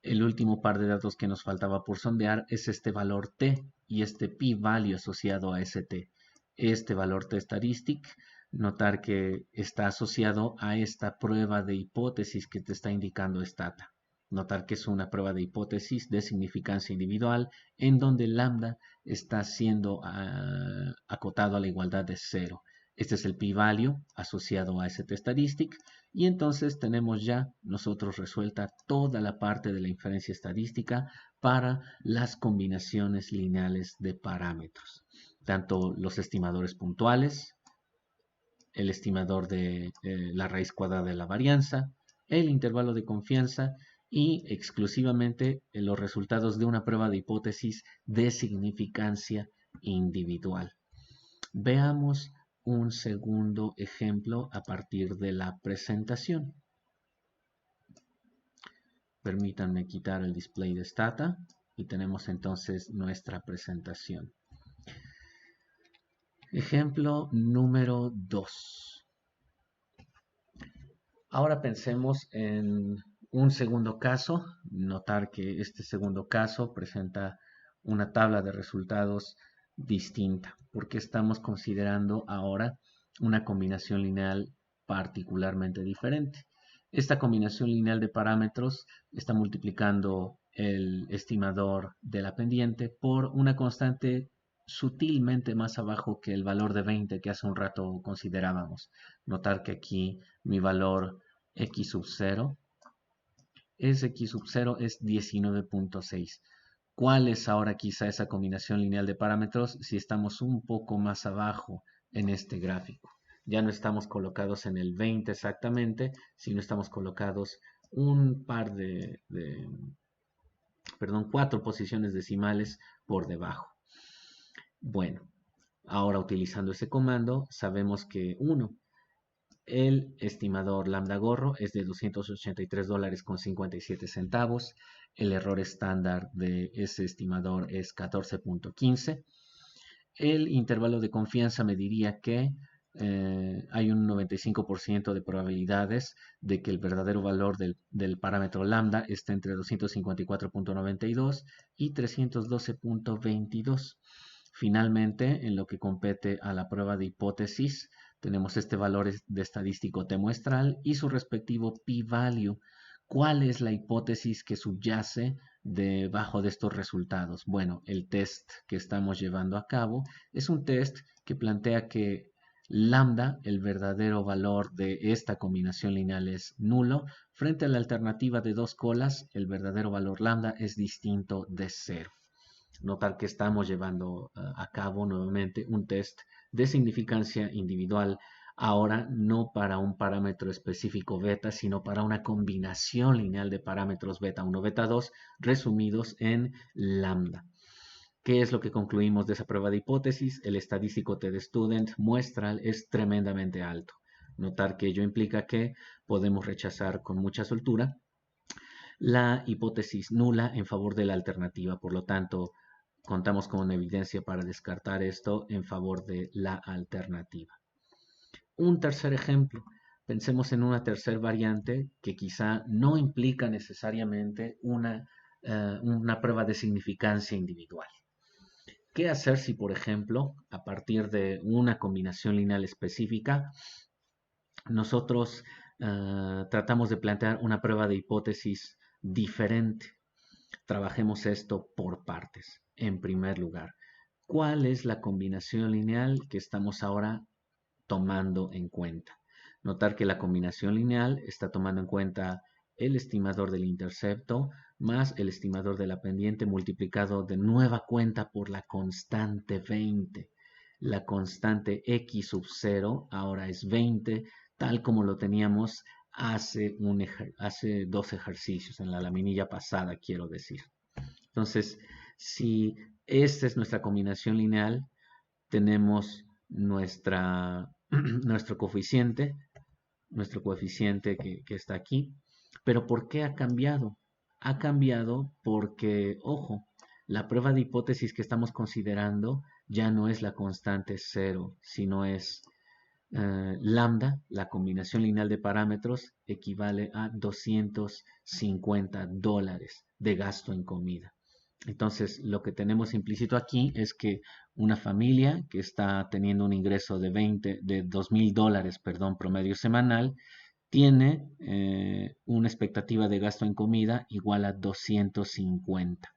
el último par de datos que nos faltaba por sondear es este valor t y este p-value asociado a ese t. Este valor t statistic, notar que está asociado a esta prueba de hipótesis que te está indicando Stata. Notar que es una prueba de hipótesis de significancia individual en donde lambda está siendo acotado a la igualdad de 0. Este es el p-value asociado a ese t statistic. Y entonces tenemos ya nosotros resuelta toda la parte de la inferencia estadística para las combinaciones lineales de parámetros. Tanto los estimadores puntuales, el estimador de la raíz cuadrada de la varianza, el intervalo de confianza y exclusivamente los resultados de una prueba de hipótesis de significancia individual. Veamos un segundo ejemplo a partir de la presentación. Permítanme quitar el display de Stata y tenemos entonces nuestra presentación. Ejemplo número 2. Ahora pensemos en un segundo caso. Notar que este segundo caso presenta una tabla de resultados distinta, porque estamos considerando ahora una combinación lineal particularmente diferente. Esta combinación lineal de parámetros está multiplicando el estimador de la pendiente por una constante sutilmente más abajo que el valor de 20 que hace un rato considerábamos. Notar que aquí mi valor x sub 0 es x sub 0 es 19.6. ¿Cuál es ahora quizá esa combinación lineal de parámetros si estamos un poco más abajo en este gráfico? Ya no estamos colocados en el 20 exactamente, sino estamos colocados un par perdón, 4 posiciones decimales por debajo. Bueno, ahora utilizando ese comando sabemos que 1. El estimador lambda gorro es de $283.57. El error estándar de ese estimador es 14.15. El intervalo de confianza me diría que hay un 95% de probabilidades de que el verdadero valor del parámetro lambda esté entre 254.92 y 312.22. Finalmente, en lo que compete a la prueba de hipótesis, tenemos este valor de estadístico t muestral y su respectivo p-value. ¿Cuál es la hipótesis que subyace debajo de estos resultados? Bueno, el test que estamos llevando a cabo es un test que plantea que lambda, el verdadero valor de esta combinación lineal es nulo. Frente a la alternativa de 2 colas, el verdadero valor lambda es distinto de 0. Notar que estamos llevando a cabo nuevamente un test de significancia individual Ahora no para un parámetro específico beta, sino para una combinación lineal de parámetros beta 1, beta 2, resumidos en lambda. ¿Qué es lo que concluimos de esa prueba de hipótesis? El estadístico t-de-student muestral es tremendamente alto. Notar que ello implica que podemos rechazar con mucha soltura la hipótesis nula en favor de la alternativa. Por lo tanto, contamos con evidencia para descartar esto en favor de la alternativa. Un tercer ejemplo. Pensemos en una tercer variante que quizá no implica necesariamente una prueba de significancia individual. ¿Qué hacer si, por ejemplo, a partir de una combinación lineal específica, nosotros tratamos de plantear una prueba de hipótesis diferente? Trabajemos esto por partes. En primer lugar, ¿cuál es la combinación lineal que estamos ahora tomando en cuenta? Notar que la combinación lineal está tomando en cuenta el estimador del intercepto más el estimador de la pendiente multiplicado de nueva cuenta por la constante 20. La constante x sub 0 ahora es 20, tal como lo teníamos hace dos ejercicios, en la laminilla pasada, quiero decir. Entonces, si esta es nuestra combinación lineal, tenemos nuestro coeficiente que está aquí. Pero ¿por qué ha cambiado? Ha cambiado porque, ojo, la prueba de hipótesis que estamos considerando ya no es la constante 0, sino es lambda, la combinación lineal de parámetros, equivale a $250 de gasto en comida. Entonces, lo que tenemos implícito aquí es que una familia que está teniendo un ingreso de $2,000, promedio semanal, tiene una expectativa de gasto en comida igual a 250.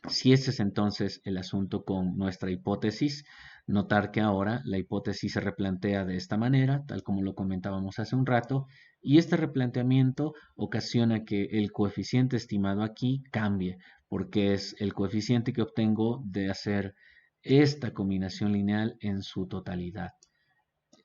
Si ese es entonces el asunto con nuestra hipótesis, notar que ahora la hipótesis se replantea de esta manera, tal como lo comentábamos hace un rato, y este replanteamiento ocasiona que el coeficiente estimado aquí cambie, porque es el coeficiente que obtengo de hacer esta combinación lineal en su totalidad.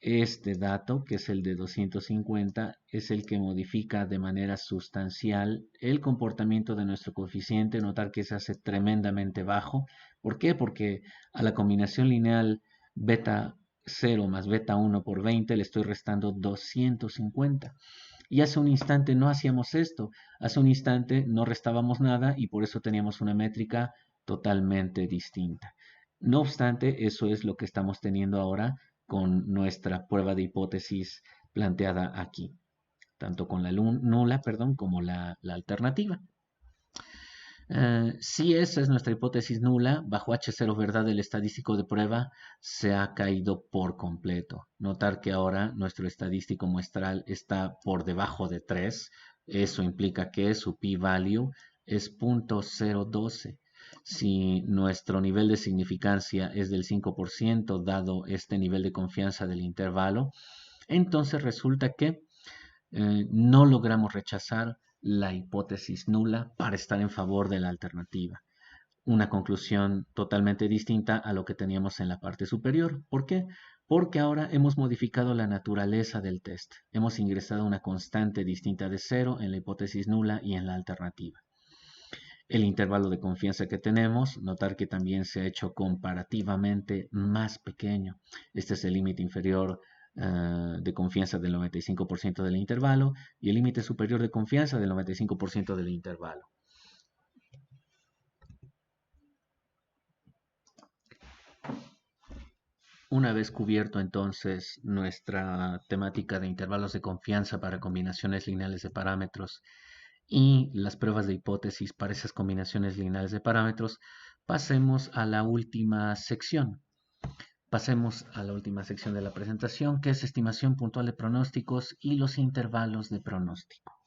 Este dato, que es el de 250, es el que modifica de manera sustancial el comportamiento de nuestro coeficiente. Notar que se hace tremendamente bajo. ¿Por qué? Porque a la combinación lineal beta 0 más beta 1 por 20 le estoy restando 250. Y hace un instante no hacíamos esto. Hace un instante no restábamos nada y por eso teníamos una métrica totalmente distinta. No obstante, eso es lo que estamos teniendo ahora con nuestra prueba de hipótesis planteada aquí, tanto con la nula, como la alternativa. Si esa es nuestra hipótesis nula, bajo H0 verdad el estadístico de prueba se ha caído por completo. Notar que ahora nuestro estadístico muestral está por debajo de 3. Eso implica que su p-value es 0.012. Si nuestro nivel de significancia es del 5%, dado este nivel de confianza del intervalo, entonces resulta que no logramos rechazar la hipótesis nula para estar en favor de la alternativa. Una conclusión totalmente distinta a lo que teníamos en la parte superior. ¿Por qué? Porque ahora hemos modificado la naturaleza del test. Hemos ingresado una constante distinta de 0 en la hipótesis nula y en la alternativa. El intervalo de confianza que tenemos, notar que también se ha hecho comparativamente más pequeño. Este es el límite inferior de confianza del 95% del intervalo y el límite superior de confianza del 95% del intervalo. Una vez cubierto entonces nuestra temática de intervalos de confianza para combinaciones lineales de parámetros y las pruebas de hipótesis para esas combinaciones lineales de parámetros, pasemos a la última sección. Pasemos a la última sección de la presentación, que es estimación puntual de pronósticos y los intervalos de pronóstico.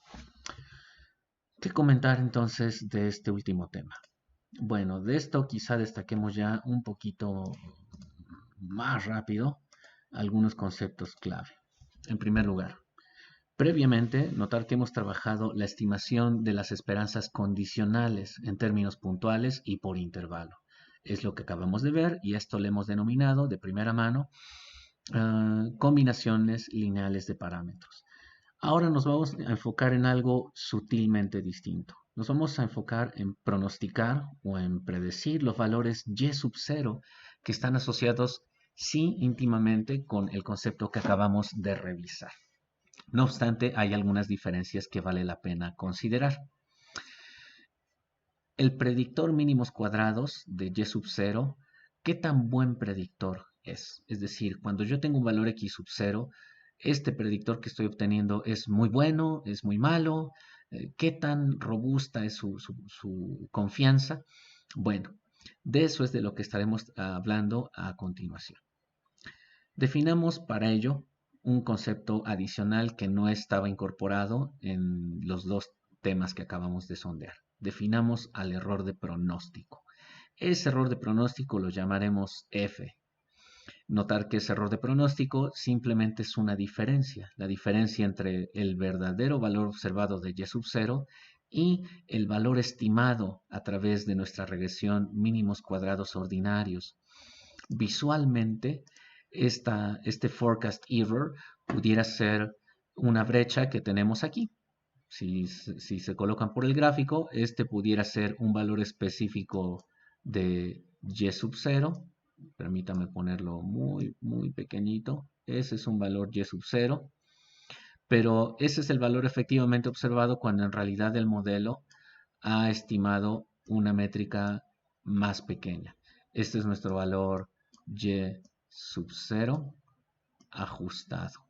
¿Qué comentar entonces de este último tema? Bueno, de esto quizá destaquemos ya un poquito más rápido algunos conceptos clave. En primer lugar, previamente, notar que hemos trabajado la estimación de las esperanzas condicionales en términos puntuales y por intervalo. Es lo que acabamos de ver y esto le hemos denominado de primera mano combinaciones lineales de parámetros. Ahora nos vamos a enfocar en algo sutilmente distinto. Nos vamos a enfocar en pronosticar o en predecir los valores y sub 0 que están asociados sí íntimamente con el concepto que acabamos de revisar. No obstante, hay algunas diferencias que vale la pena considerar. El predictor mínimos cuadrados de y sub 0, ¿qué tan buen predictor es? Es decir, cuando yo tengo un valor x sub 0, este predictor que estoy obteniendo es muy bueno, es muy malo, ¿qué tan robusta es su confianza? Bueno, de eso es de lo que estaremos hablando a continuación. Definamos para ello un concepto adicional que no estaba incorporado en los dos temas que acabamos de sondear. Definamos al error de pronóstico. Ese error de pronóstico lo llamaremos F. Notar que ese error de pronóstico simplemente es una diferencia, la diferencia entre el verdadero valor observado de y sub 0 y el valor estimado a través de nuestra regresión mínimos cuadrados ordinarios. Visualmente, este forecast error pudiera ser una brecha que tenemos aquí. Si se colocan por el gráfico, este pudiera ser un valor específico de y sub 0. Permítame ponerlo muy, muy pequeñito. Ese es un valor y sub 0. Pero ese es el valor efectivamente observado cuando en realidad el modelo ha estimado una métrica más pequeña. Este es nuestro valor y sub 0 ajustado.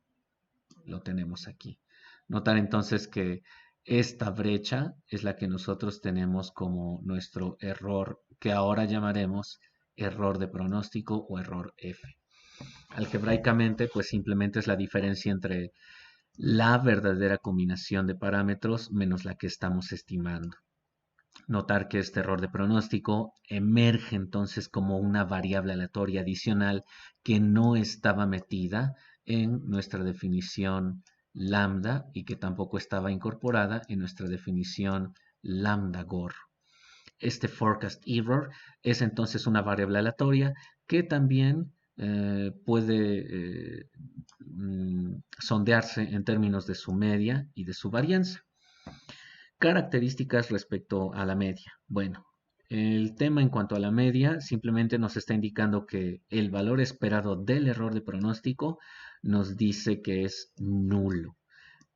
Lo tenemos aquí. Notar entonces que esta brecha es la que nosotros tenemos como nuestro error, que ahora llamaremos error de pronóstico o error F. Algebraicamente, pues simplemente es la diferencia entre la verdadera combinación de parámetros menos la que estamos estimando. Notar que este error de pronóstico emerge entonces como una variable aleatoria adicional que no estaba metida en nuestra definición lambda y que tampoco estaba incorporada en nuestra definición lambda gorro. Este forecast error es entonces una variable aleatoria que también puede sondearse en términos de su media y de su varianza. Características respecto a la media. Bueno, el tema en cuanto a la media simplemente nos está indicando que el valor esperado del error de pronóstico nos dice que es nulo.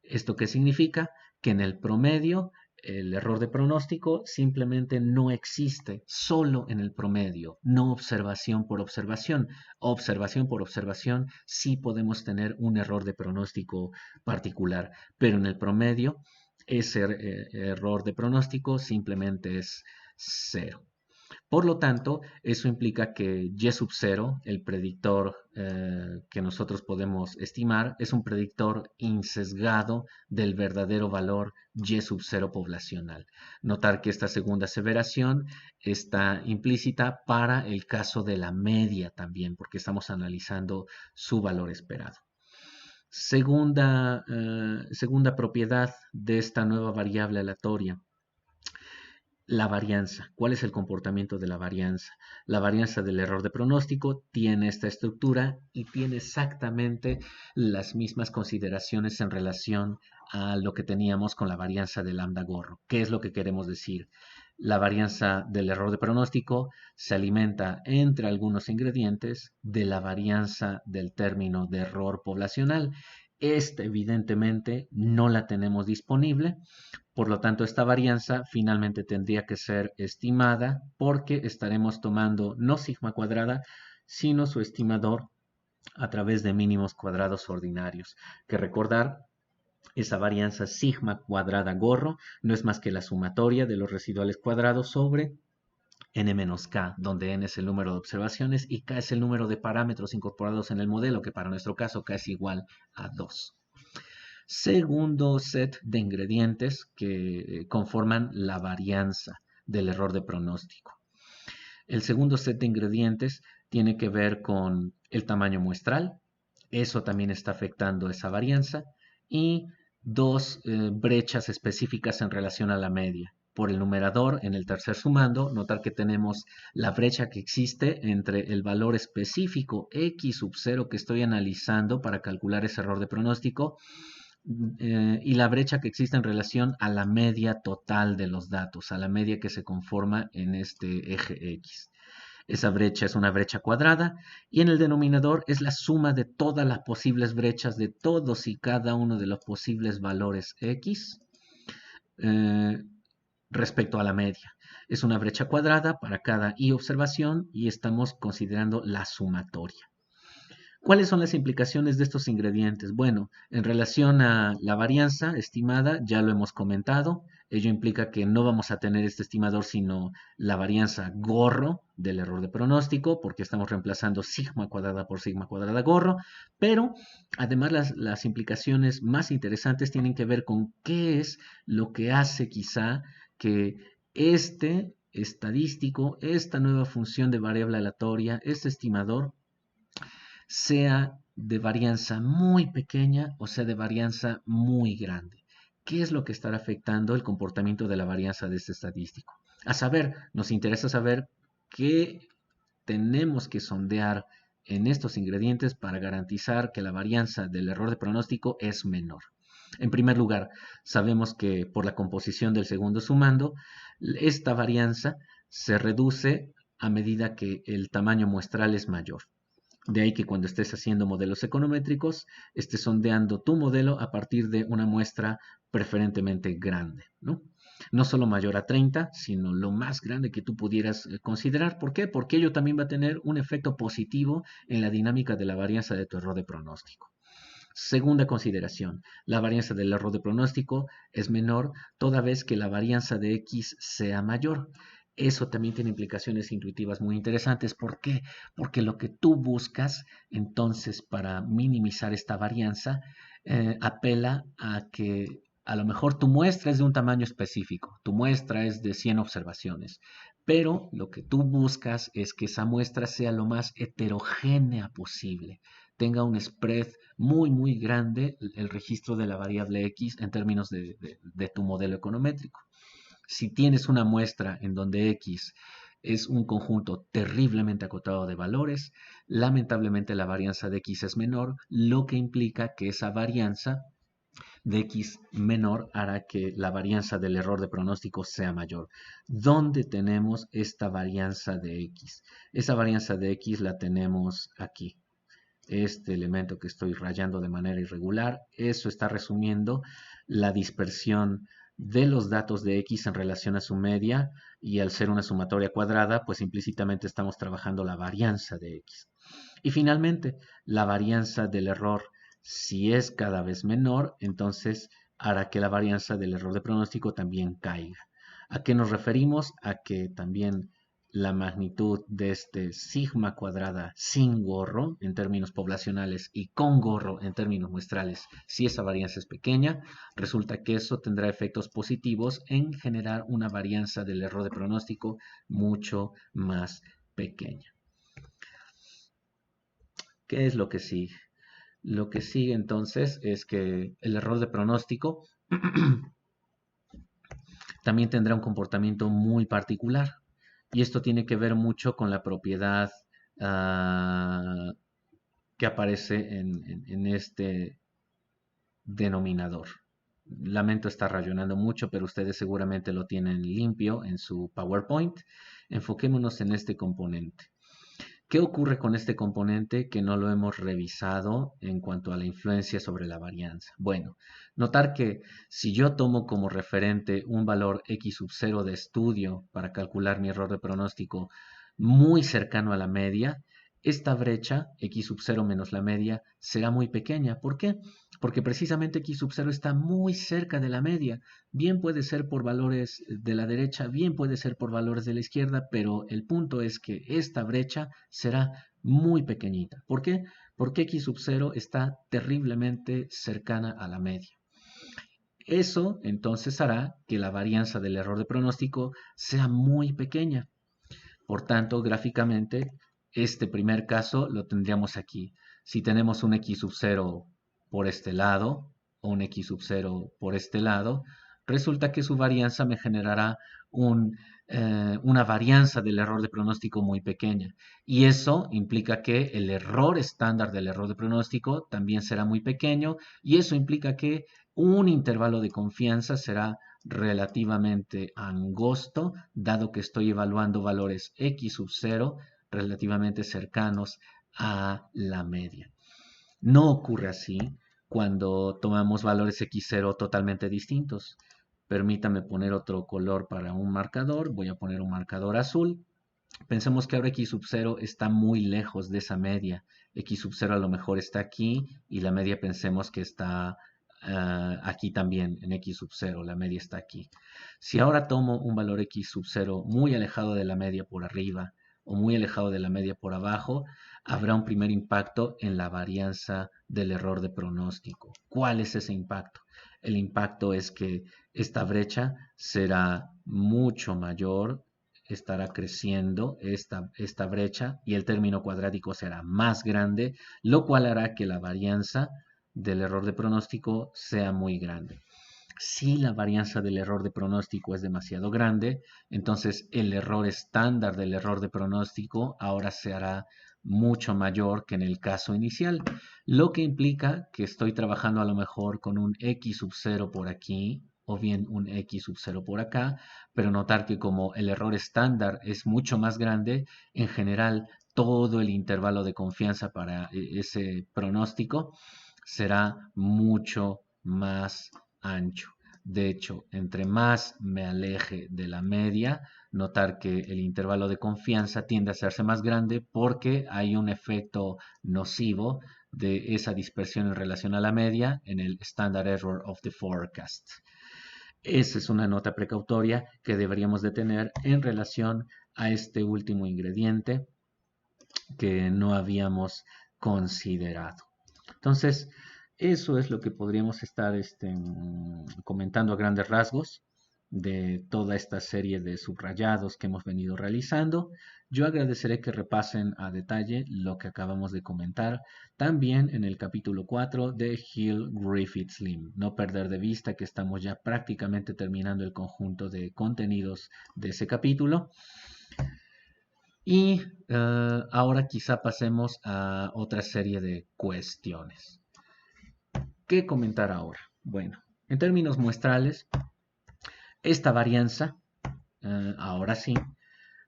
¿Esto qué significa? Que en el promedio el error de pronóstico simplemente no existe, solo en el promedio, no observación por observación. Observación por observación sí podemos tener un error de pronóstico particular, pero en el promedio ese error de pronóstico simplemente es cero. Por lo tanto, eso implica que y sub 0, el predictor que nosotros podemos estimar, es un predictor insesgado del verdadero valor y sub 0 poblacional. Notar que esta segunda aseveración está implícita para el caso de la media también, porque estamos analizando su valor esperado. Segunda propiedad de esta nueva variable aleatoria. La varianza. ¿Cuál es el comportamiento de la varianza? La varianza del error de pronóstico tiene esta estructura y tiene exactamente las mismas consideraciones en relación a lo que teníamos con la varianza de lambda gorro. ¿Qué es lo que queremos decir? La varianza del error de pronóstico se alimenta entre algunos ingredientes de la varianza del término de error poblacional. Esta evidentemente no la tenemos disponible. Por lo tanto, esta varianza finalmente tendría que ser estimada porque estaremos tomando no sigma cuadrada, sino su estimador a través de mínimos cuadrados ordinarios. Que recordar, esa varianza sigma cuadrada gorro no es más que la sumatoria de los residuales cuadrados sobre n menos k, donde n es el número de observaciones y k es el número de parámetros incorporados en el modelo, que para nuestro caso k es igual a 2. Segundo set de ingredientes que conforman la varianza del error de pronóstico. El segundo set de ingredientes tiene que ver con el tamaño muestral. Eso también está afectando esa varianza. Y dos brechas específicas en relación a la media. por el numerador en el tercer sumando, notar que tenemos la brecha que existe entre el valor específico x sub 0 que estoy analizando para calcular ese error de pronóstico y la brecha que existe en relación a la media total de los datos, a la media que se conforma en este eje X. Esa brecha es una brecha cuadrada y en el denominador es la suma de todas las posibles brechas de todos y cada uno de los posibles valores X eh, respecto a la media. Es una brecha cuadrada para cada y observación y estamos considerando la sumatoria. ¿Cuáles son las implicaciones de estos ingredientes? Bueno, en relación a la varianza estimada, ya lo hemos comentado. Ello implica que no vamos a tener este estimador, sino la varianza gorro del error de pronóstico, porque estamos reemplazando sigma cuadrada por sigma cuadrada gorro. Pero además las implicaciones más interesantes tienen que ver con qué es lo que hace quizá que este estadístico, esta nueva función de variable aleatoria, este estimador, sea de varianza muy pequeña o sea de varianza muy grande. ¿Qué es lo que estará afectando el comportamiento de la varianza de este estadístico? A saber, nos interesa saber qué tenemos que sondear en estos ingredientes para garantizar que la varianza del error de pronóstico es menor. En primer lugar, sabemos que por la composición del segundo sumando, esta varianza se reduce a medida que el tamaño muestral es mayor. De ahí que cuando estés haciendo modelos econométricos, estés sondeando tu modelo a partir de una muestra preferentemente grande, ¿no? No solo mayor a 30, sino lo más grande que tú pudieras considerar. ¿Por qué? Porque ello también va a tener un efecto positivo en la dinámica de la varianza de tu error de pronóstico. Segunda consideración, la varianza del error de pronóstico es menor toda vez que la varianza de X sea mayor. Eso también tiene implicaciones intuitivas muy interesantes. ¿Por qué? Porque lo que tú buscas entonces para minimizar esta varianza apela a que a lo mejor tu muestra es de un tamaño específico, tu muestra es de 100 observaciones, pero lo que tú buscas es que esa muestra sea lo más heterogénea posible, tenga un spread muy grande el registro de la variable X en términos de tu modelo econométrico. Si tienes una muestra en donde X es un conjunto terriblemente acotado de valores, lamentablemente la varianza de X es menor, lo que implica que esa varianza de X menor hará que la varianza del error de pronóstico sea mayor. ¿Dónde tenemos esta varianza de X? Esa varianza de X la tenemos aquí. Este elemento que estoy rayando de manera irregular, eso está resumiendo la dispersión de los datos de X en relación a su media, y al ser una sumatoria cuadrada, pues implícitamente estamos trabajando la varianza de X. Y finalmente, la varianza del error, si es cada vez menor, entonces hará que la varianza del error de pronóstico también caiga. ¿A qué nos referimos? A que también la magnitud de este sigma cuadrada sin gorro en términos poblacionales y con gorro en términos muestrales, si esa varianza es pequeña, resulta que eso tendrá efectos positivos en generar una varianza del error de pronóstico mucho más pequeña. ¿Qué es lo que sigue? Lo que sigue entonces es que el error de pronóstico también tendrá un comportamiento muy particular. Y esto tiene que ver mucho con la propiedad que aparece en este denominador. Lamento estar rayonando mucho, pero ustedes seguramente lo tienen limpio en su PowerPoint. Enfoquémonos en este componente. ¿Qué ocurre con este componente que no lo hemos revisado en cuanto a la influencia sobre la varianza? Bueno, notar que si yo tomo como referente un valor X sub 0 de estudio para calcular mi error de pronóstico muy cercano a la media, esta brecha, X sub 0 menos la media, será muy pequeña. ¿Por qué? Porque precisamente X sub 0 está muy cerca de la media. Bien puede ser por valores de la derecha, bien puede ser por valores de la izquierda, pero el punto es que esta brecha será muy pequeñita. ¿Por qué? Porque X sub 0 está terriblemente cercana a la media. Eso entonces hará que la varianza del error de pronóstico sea muy pequeña. Por tanto, gráficamente, este primer caso lo tendríamos aquí. Si tenemos un X sub 0 por este lado o un X sub 0 por este lado, resulta que su varianza me generará una varianza del error de pronóstico muy pequeña. Y eso implica que el error estándar del error de pronóstico también será muy pequeño, y eso implica que un intervalo de confianza será relativamente angosto, dado que estoy evaluando valores x sub 0 relativamente cercanos a la media. No ocurre así cuando tomamos valores x0 totalmente distintos. Permítame poner otro color para un marcador. Voy a poner un marcador azul. Pensemos que ahora x sub 0 está muy lejos de esa media. X sub 0 a lo mejor está aquí y la media pensemos que está aquí también en x sub 0. La media está aquí. Si ahora tomo un valor x sub 0 muy alejado de la media por arriba o muy alejado de la media por abajo, habrá un primer impacto en la varianza del error de pronóstico. ¿Cuál es ese impacto? El impacto es que esta brecha será mucho mayor, estará creciendo esta brecha y el término cuadrático será más grande, lo cual hará que la varianza del error de pronóstico sea muy grande. Si la varianza del error de pronóstico es demasiado grande, entonces el error estándar del error de pronóstico ahora se hará mucho mayor que en el caso inicial, lo que implica que estoy trabajando a lo mejor con un x sub 0 por aquí o bien un x sub 0 por acá, pero notar que como el error estándar es mucho más grande, en general todo el intervalo de confianza para ese pronóstico será mucho más ancho. De hecho, entre más me aleje de la media, notar que el intervalo de confianza tiende a hacerse más grande porque hay un efecto nocivo de esa dispersión en relación a la media en el Standard Error of the Forecast. Esa es una nota precautoria que deberíamos de tener en relación a este último ingrediente que no habíamos considerado. Entonces, eso es lo que podríamos estar comentando a grandes rasgos de toda esta serie de subrayados que hemos venido realizando. Yo agradeceré que repasen a detalle lo que acabamos de comentar también en el capítulo 4 de Hill Griffith Slim. No perder de vista que estamos ya prácticamente terminando el conjunto de contenidos de ese capítulo. Y ahora quizá pasemos a otra serie de cuestiones. ¿Qué comentar ahora? Bueno, en términos muestrales, esta varianza, ahora sí,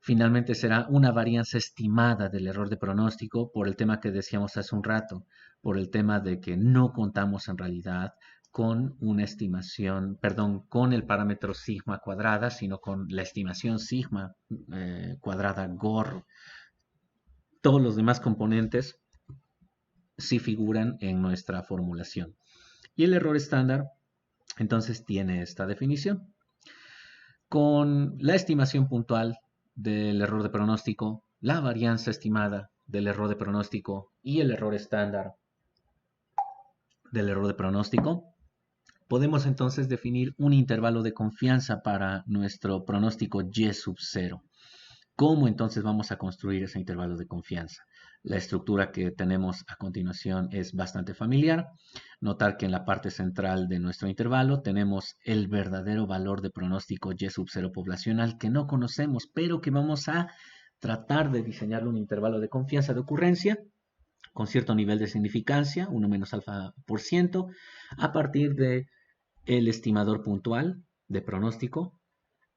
finalmente será una varianza estimada del error de pronóstico por el tema que decíamos hace un rato, por el tema de que no contamos en realidad con una estimación, perdón, con el parámetro sigma cuadrada, sino con la estimación sigma cuadrada GOR. Todos los demás componentes sí figuran en nuestra formulación. Y el error estándar, entonces, tiene esta definición. Con la estimación puntual del error de pronóstico, la varianza estimada del error de pronóstico y el error estándar del error de pronóstico, podemos entonces definir un intervalo de confianza para nuestro pronóstico Y sub 0. ¿Cómo entonces vamos a construir ese intervalo de confianza? La estructura que tenemos a continuación es bastante familiar. Notar que en la parte central de nuestro intervalo tenemos el verdadero valor de pronóstico Y sub 0 poblacional que no conocemos, pero que vamos a tratar de diseñar un intervalo de confianza de ocurrencia con cierto nivel de significancia, 1 menos alfa por ciento, a partir de el estimador puntual de pronóstico,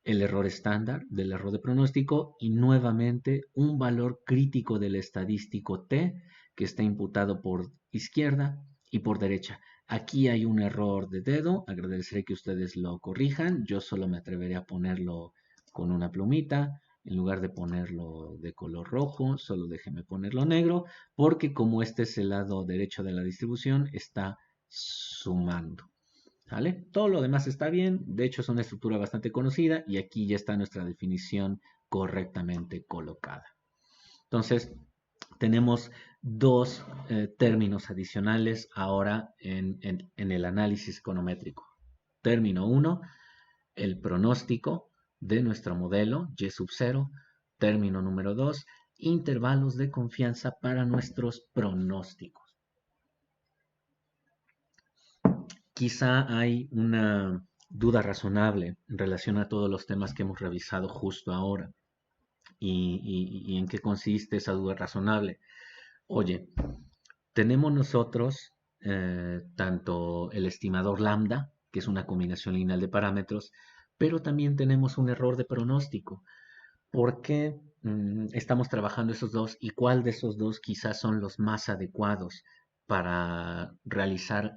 el error estándar del error de pronóstico y nuevamente un valor crítico del estadístico T que está imputado por izquierda y por derecha. Aquí hay un error de dedo, agradeceré que ustedes lo corrijan, yo solo me atreveré a ponerlo con una plumita, en lugar de ponerlo de color rojo, solo déjenme ponerlo negro, porque como este es el lado derecho de la distribución, está sumando. ¿Vale? Todo lo demás está bien, de hecho es una estructura bastante conocida y aquí ya está nuestra definición correctamente colocada. Entonces, tenemos dos términos adicionales ahora en el análisis econométrico. Término 1, el pronóstico de nuestro modelo Y sub 0. Término número 2, intervalos de confianza para nuestros pronósticos. Quizá hay duda razonable en relación a todos los temas que hemos revisado justo ahora. ¿Y en qué consiste esa duda razonable? Oye, tenemos nosotros tanto el estimador lambda, que es una combinación lineal de parámetros, pero también tenemos un error de pronóstico. ¿Por qué estamos trabajando esos dos y cuál de esos dos quizás son los más adecuados para realizar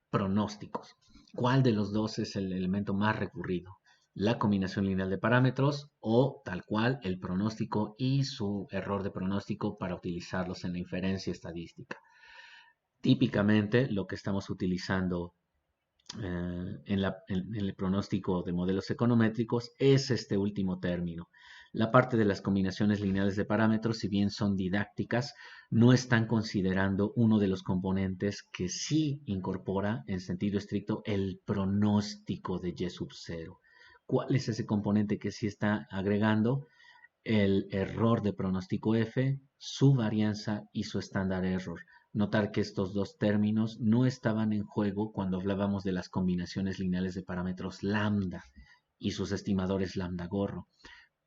pronósticos? ¿Cuál de los dos es el elemento más recurrido? ¿La combinación lineal de parámetros o tal cual el pronóstico y su error de pronóstico para utilizarlos en la inferencia estadística? Típicamente lo que estamos utilizando en el pronóstico de modelos econométricos es este último término. La parte de las combinaciones lineales de parámetros, si bien son didácticas, no están considerando uno de los componentes que sí incorpora en sentido estricto el pronóstico de Y sub 0. ¿Cuál es ese componente que sí está agregando? El error de pronóstico F, su varianza y su estándar error. Notar que estos dos términos no estaban en juego cuando hablábamos de las combinaciones lineales de parámetros lambda y sus estimadores lambda gorro.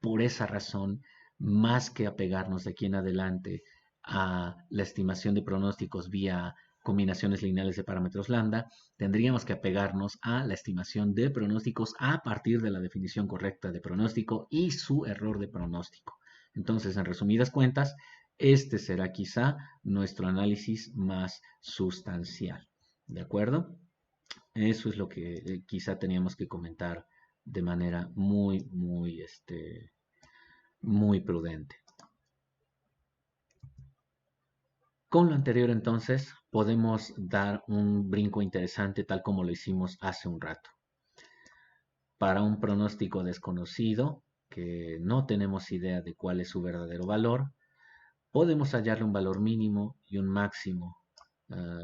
Por esa razón, más que apegarnos de aquí en adelante a la estimación de pronósticos vía combinaciones lineales de parámetros lambda, tendríamos que apegarnos a la estimación de pronósticos a partir de la definición correcta de pronóstico y su error de pronóstico. Entonces, en resumidas cuentas, este será quizá nuestro análisis más sustancial. ¿De acuerdo? Eso es lo que quizá teníamos que comentar de manera muy prudente. Con lo anterior entonces podemos dar un brinco interesante tal como lo hicimos hace un rato. Para un pronóstico desconocido, que no tenemos idea de cuál es su verdadero valor, podemos hallarle un valor mínimo y un máximo,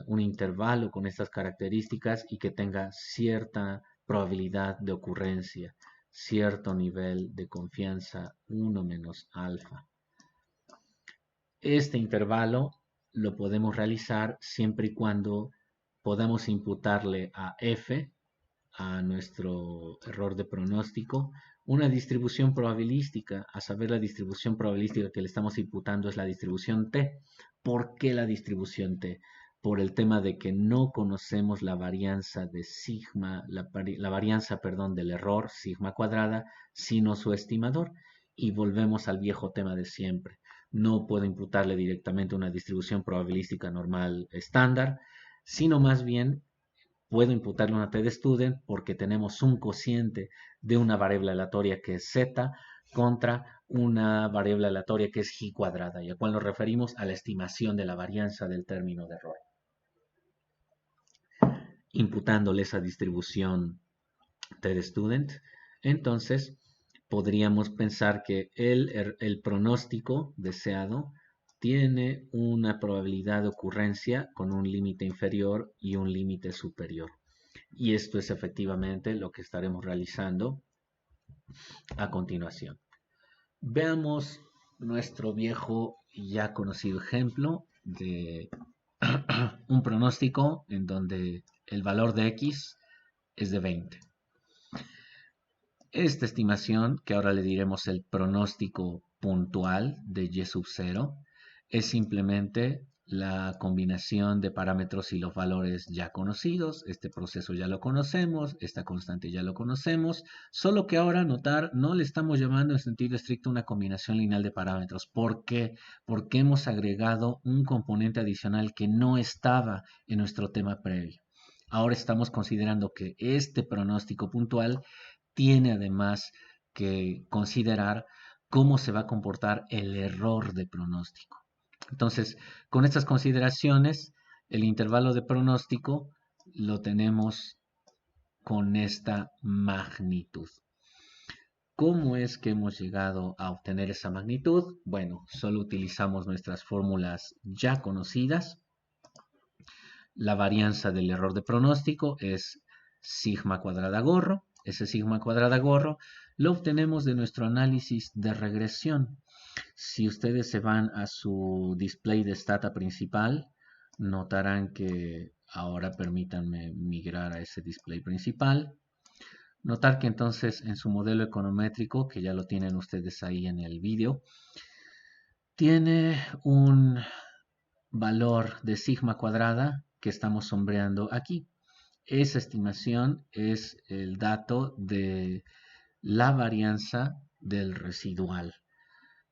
un intervalo con estas características y que tenga cierta probabilidad de ocurrencia, cierto nivel de confianza 1 menos alfa. Este intervalo lo podemos realizar siempre y cuando podamos imputarle a f, a nuestro error de pronóstico, una distribución probabilística. A saber, la distribución probabilística que le estamos imputando es la distribución t. ¿Por qué la distribución t? Por el tema de que no conocemos la varianza de sigma, la varianza, perdón, del error sigma cuadrada, sino su estimador. Y volvemos al viejo tema de siempre. No puedo imputarle directamente una distribución probabilística normal estándar, sino más bien puedo imputarle una t de student porque tenemos un cociente de una variable aleatoria que es z contra una variable aleatoria que es g cuadrada, y a cual nos referimos a la estimación de la varianza del término de error. Imputándole esa distribución t de student, entonces podríamos pensar que el pronóstico deseado tiene una probabilidad de ocurrencia con un límite inferior y un límite superior. Y esto es efectivamente lo que estaremos realizando a continuación. Veamos nuestro viejo y ya conocido ejemplo de un pronóstico en donde el valor de X es de 20. Esta estimación, que ahora le diremos el pronóstico puntual de Y sub 0, es simplemente la combinación de parámetros y los valores ya conocidos. Este proceso ya lo conocemos, esta constante ya lo conocemos, solo que ahora notar, no le estamos llamando en sentido estricto una combinación lineal de parámetros. ¿Por qué? Porque hemos agregado un componente adicional que no estaba en nuestro tema previo. Ahora estamos considerando que este pronóstico puntual tiene además que considerar cómo se va a comportar el error de pronóstico. Entonces, con estas consideraciones, el intervalo de pronóstico lo tenemos con esta magnitud. ¿Cómo es que hemos llegado a obtener esa magnitud? Bueno, solo utilizamos nuestras fórmulas ya conocidas. La varianza del error de pronóstico es sigma cuadrada gorro. Ese sigma cuadrada gorro lo obtenemos de nuestro análisis de regresión. Si ustedes se van a su display de Stata principal, notarán que ahora permítanme migrar a ese display principal. Notar que entonces en su modelo econométrico, que ya lo tienen ustedes ahí en el vídeo, tiene un valor de sigma cuadrada que estamos sombreando aquí. Esa estimación es el dato de la varianza del residual.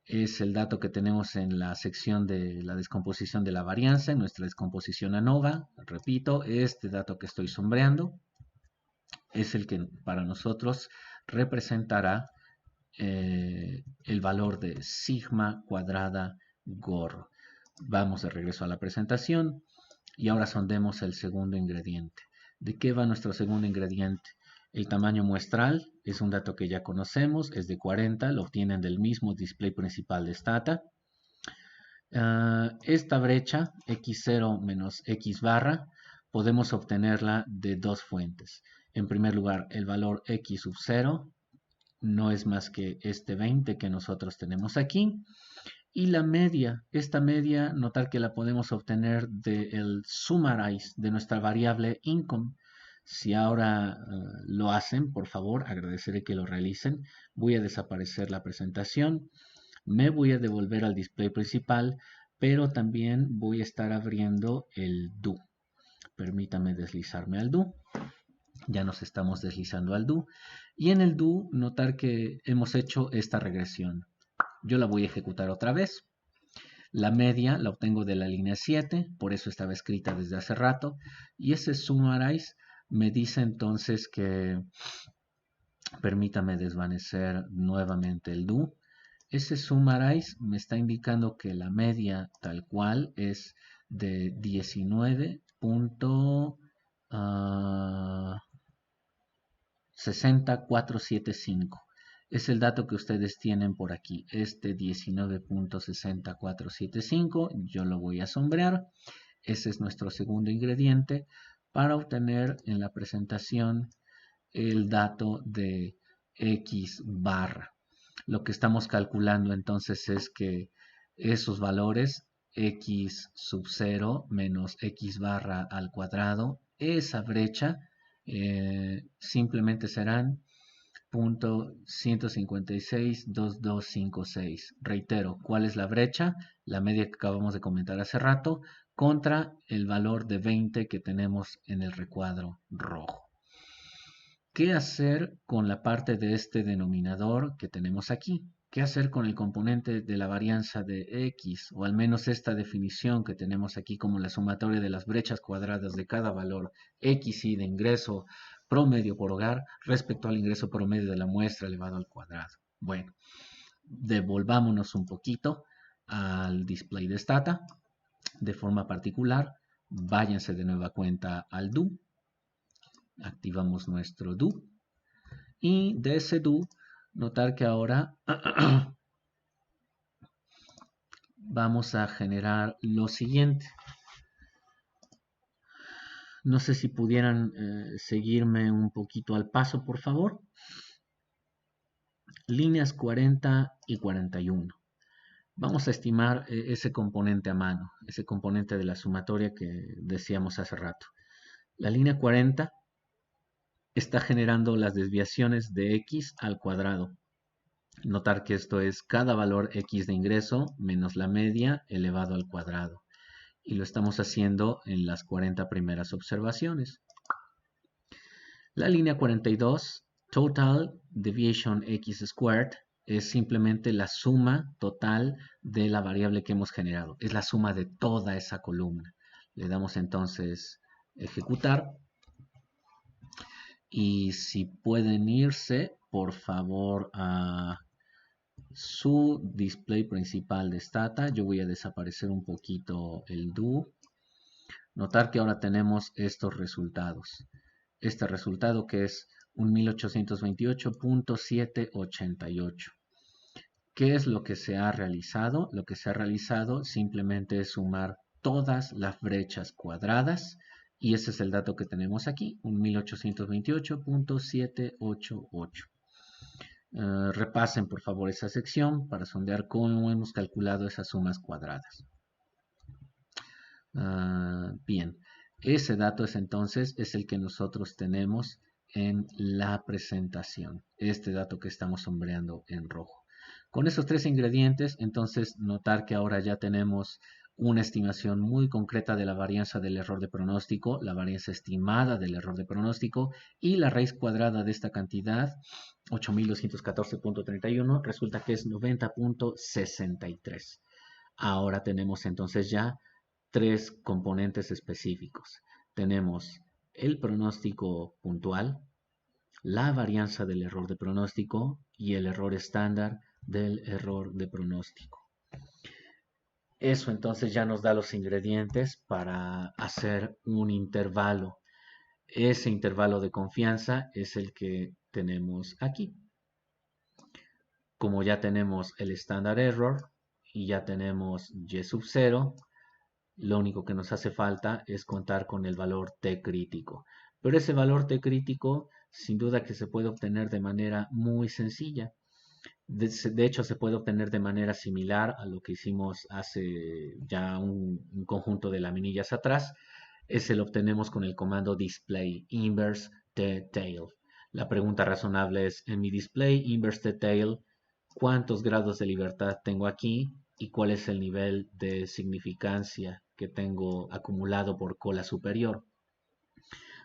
Es el dato que tenemos en la sección de la descomposición de la varianza, en nuestra descomposición ANOVA. Repito, este dato que estoy sombreando es el que para nosotros representará el valor de sigma cuadrada GOR. Vamos de regreso a la presentación y ahora sondemos el segundo ingrediente. ¿De qué va nuestro segundo ingrediente? El tamaño muestral es un dato que ya conocemos, es de 40, lo obtienen del mismo display principal de Stata. Esta brecha, x0 menos x barra, podemos obtenerla de dos fuentes. En primer lugar, el valor x sub 0 no es más que este 20 que nosotros tenemos aquí. Y la media, esta media, notar que la podemos obtener del summarize de nuestra variable income. Si ahora lo hacen, por favor, agradeceré que lo realicen. Voy a desaparecer la presentación. Me voy a devolver al display principal, pero también voy a estar abriendo el do. Permítame deslizarme al do. Ya nos estamos deslizando al do. Y en el do, notar que hemos hecho esta regresión. Yo la voy a ejecutar otra vez. La media la obtengo de la línea 7, por eso estaba escrita desde hace rato. Y ese summarize me dice entonces que, permítame desvanecer nuevamente el do. Ese summarize me está indicando que la media tal cual es de 19.60475. Es el dato que ustedes tienen por aquí, este 19.60475. Yo lo voy a sombrear. Ese es nuestro segundo ingrediente para obtener en la presentación el dato de x barra. Lo que estamos calculando entonces es que esos valores x sub 0 menos x barra al cuadrado, esa brecha simplemente serán 0.1562256. Reitero, ¿cuál es la brecha? La media que acabamos de comentar hace rato contra el valor de 20 que tenemos en el recuadro rojo. ¿Qué hacer con la parte de este denominador que tenemos aquí? ¿Qué hacer con el componente de la varianza de x? O al menos esta definición que tenemos aquí como la sumatoria de las brechas cuadradas de cada valor x y de ingreso promedio por hogar respecto al ingreso promedio de la muestra elevado al cuadrado. Bueno, devolvámonos un poquito al display de Stata. De forma particular, váyanse de nueva cuenta al do. Activamos nuestro do. Y de ese do, notar que ahora vamos a generar lo siguiente. No sé si pudieran seguirme un poquito al paso, por favor. Líneas 40 y 41. Vamos a estimar ese componente a mano, ese componente de la sumatoria que decíamos hace rato. La línea 40 está generando las desviaciones de x al cuadrado. Notar que esto es cada valor x de ingreso menos la media elevado al cuadrado. Y lo estamos haciendo en las 40 primeras observaciones. La línea 42, Total Deviation X Squared, es simplemente la suma total de la variable que hemos generado. Es la suma de toda esa columna. Le damos entonces ejecutar. Y si pueden irse, por favor, a su display principal de Stata. Yo voy a desaparecer un poquito el do. Notar que ahora tenemos estos resultados. Este resultado que es un 1828.788. ¿Qué es lo que se ha realizado? Lo que se ha realizado simplemente es sumar todas las brechas cuadradas y ese es el dato que tenemos aquí, un 1828.788. Repasen por favor esa sección para sondear cómo hemos calculado esas sumas cuadradas. Bien, ese dato es entonces el que nosotros tenemos en la presentación. Este dato que estamos sombreando en rojo. Con esos tres ingredientes, entonces notar que ahora ya tenemos una estimación muy concreta de la varianza del error de pronóstico, la varianza estimada del error de pronóstico y la raíz cuadrada de esta cantidad, 8214.31, resulta que es 90.63. Ahora tenemos entonces ya tres componentes específicos. Tenemos el pronóstico puntual, la varianza del error de pronóstico y el error estándar del error de pronóstico. Eso entonces ya nos da los ingredientes para hacer un intervalo. Ese intervalo de confianza es el que tenemos aquí. Como ya tenemos el estándar error y ya tenemos y sub 0, lo único que nos hace falta es contar con el valor t crítico. Pero ese valor t crítico, sin duda que se puede obtener de manera muy sencilla. De hecho, se puede obtener de manera similar a lo que hicimos hace ya un conjunto de laminillas atrás. Ese lo obtenemos con el comando display inverse t-tail. La pregunta razonable es, en mi display inverse t-tail, ¿cuántos grados de libertad tengo aquí? ¿Y cuál es el nivel de significancia que tengo acumulado por cola superior?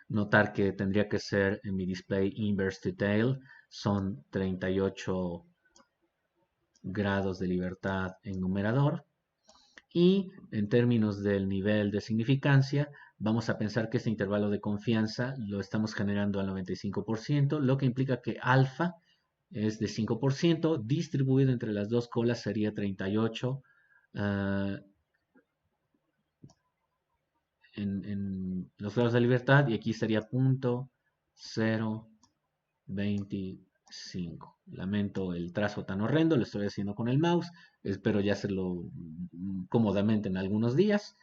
Notar que tendría que ser en mi display inverse t-tail, son 38 grados de libertad en numerador. Y en términos del nivel de significancia, vamos a pensar que este intervalo de confianza lo estamos generando al 95%, lo que implica que alfa es de 5%, distribuido entre las dos colas sería 38 en los grados de libertad, y aquí sería 0.025. Lamento el trazo tan horrendo, lo estoy haciendo con el mouse, espero ya hacerlo cómodamente en algunos días,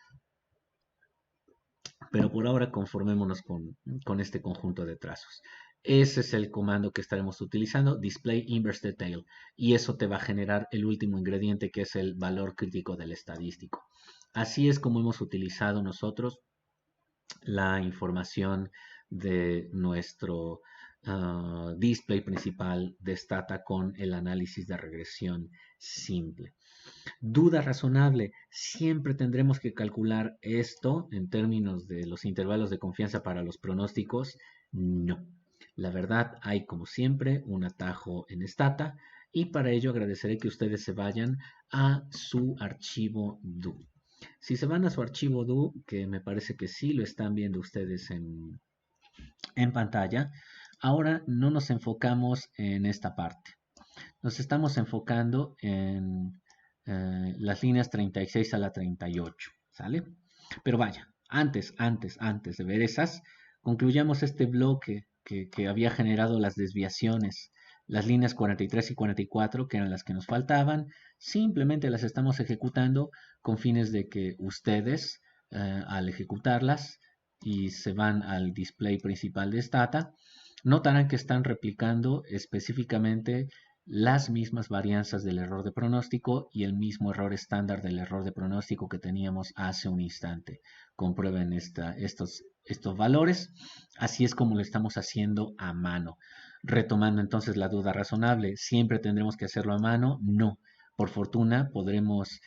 pero por ahora conformémonos con este conjunto de trazos. Ese es el comando que estaremos utilizando, display inverse detail, y eso te va a generar el último ingrediente, que es el valor crítico del estadístico. Así es como hemos utilizado nosotros la información de nuestro display principal de Stata con el análisis de regresión simple. Duda razonable, ¿siempre tendremos que calcular esto en términos de los intervalos de confianza para los pronósticos? No. La verdad, hay como siempre un atajo en Stata, y para ello agradeceré que ustedes se vayan a su archivo DO. Si se van a su archivo DO, que me parece que sí lo están viendo ustedes en pantalla, ahora no nos enfocamos en esta parte. Nos estamos enfocando en las líneas 36 a la 38, ¿sale? Pero vaya, antes de ver esas, concluyamos este bloque que había generado las desviaciones. Las líneas 43 y 44, que eran las que nos faltaban, simplemente las estamos ejecutando con fines de que ustedes, al ejecutarlas y se van al display principal de Stata, notarán que están replicando específicamente las mismas varianzas del error de pronóstico y el mismo error estándar del error de pronóstico que teníamos hace un instante. Comprueben estos valores. Así es como lo estamos haciendo a mano. Retomando entonces la duda razonable, ¿siempre tendremos que hacerlo a mano? No. Por fortuna podremos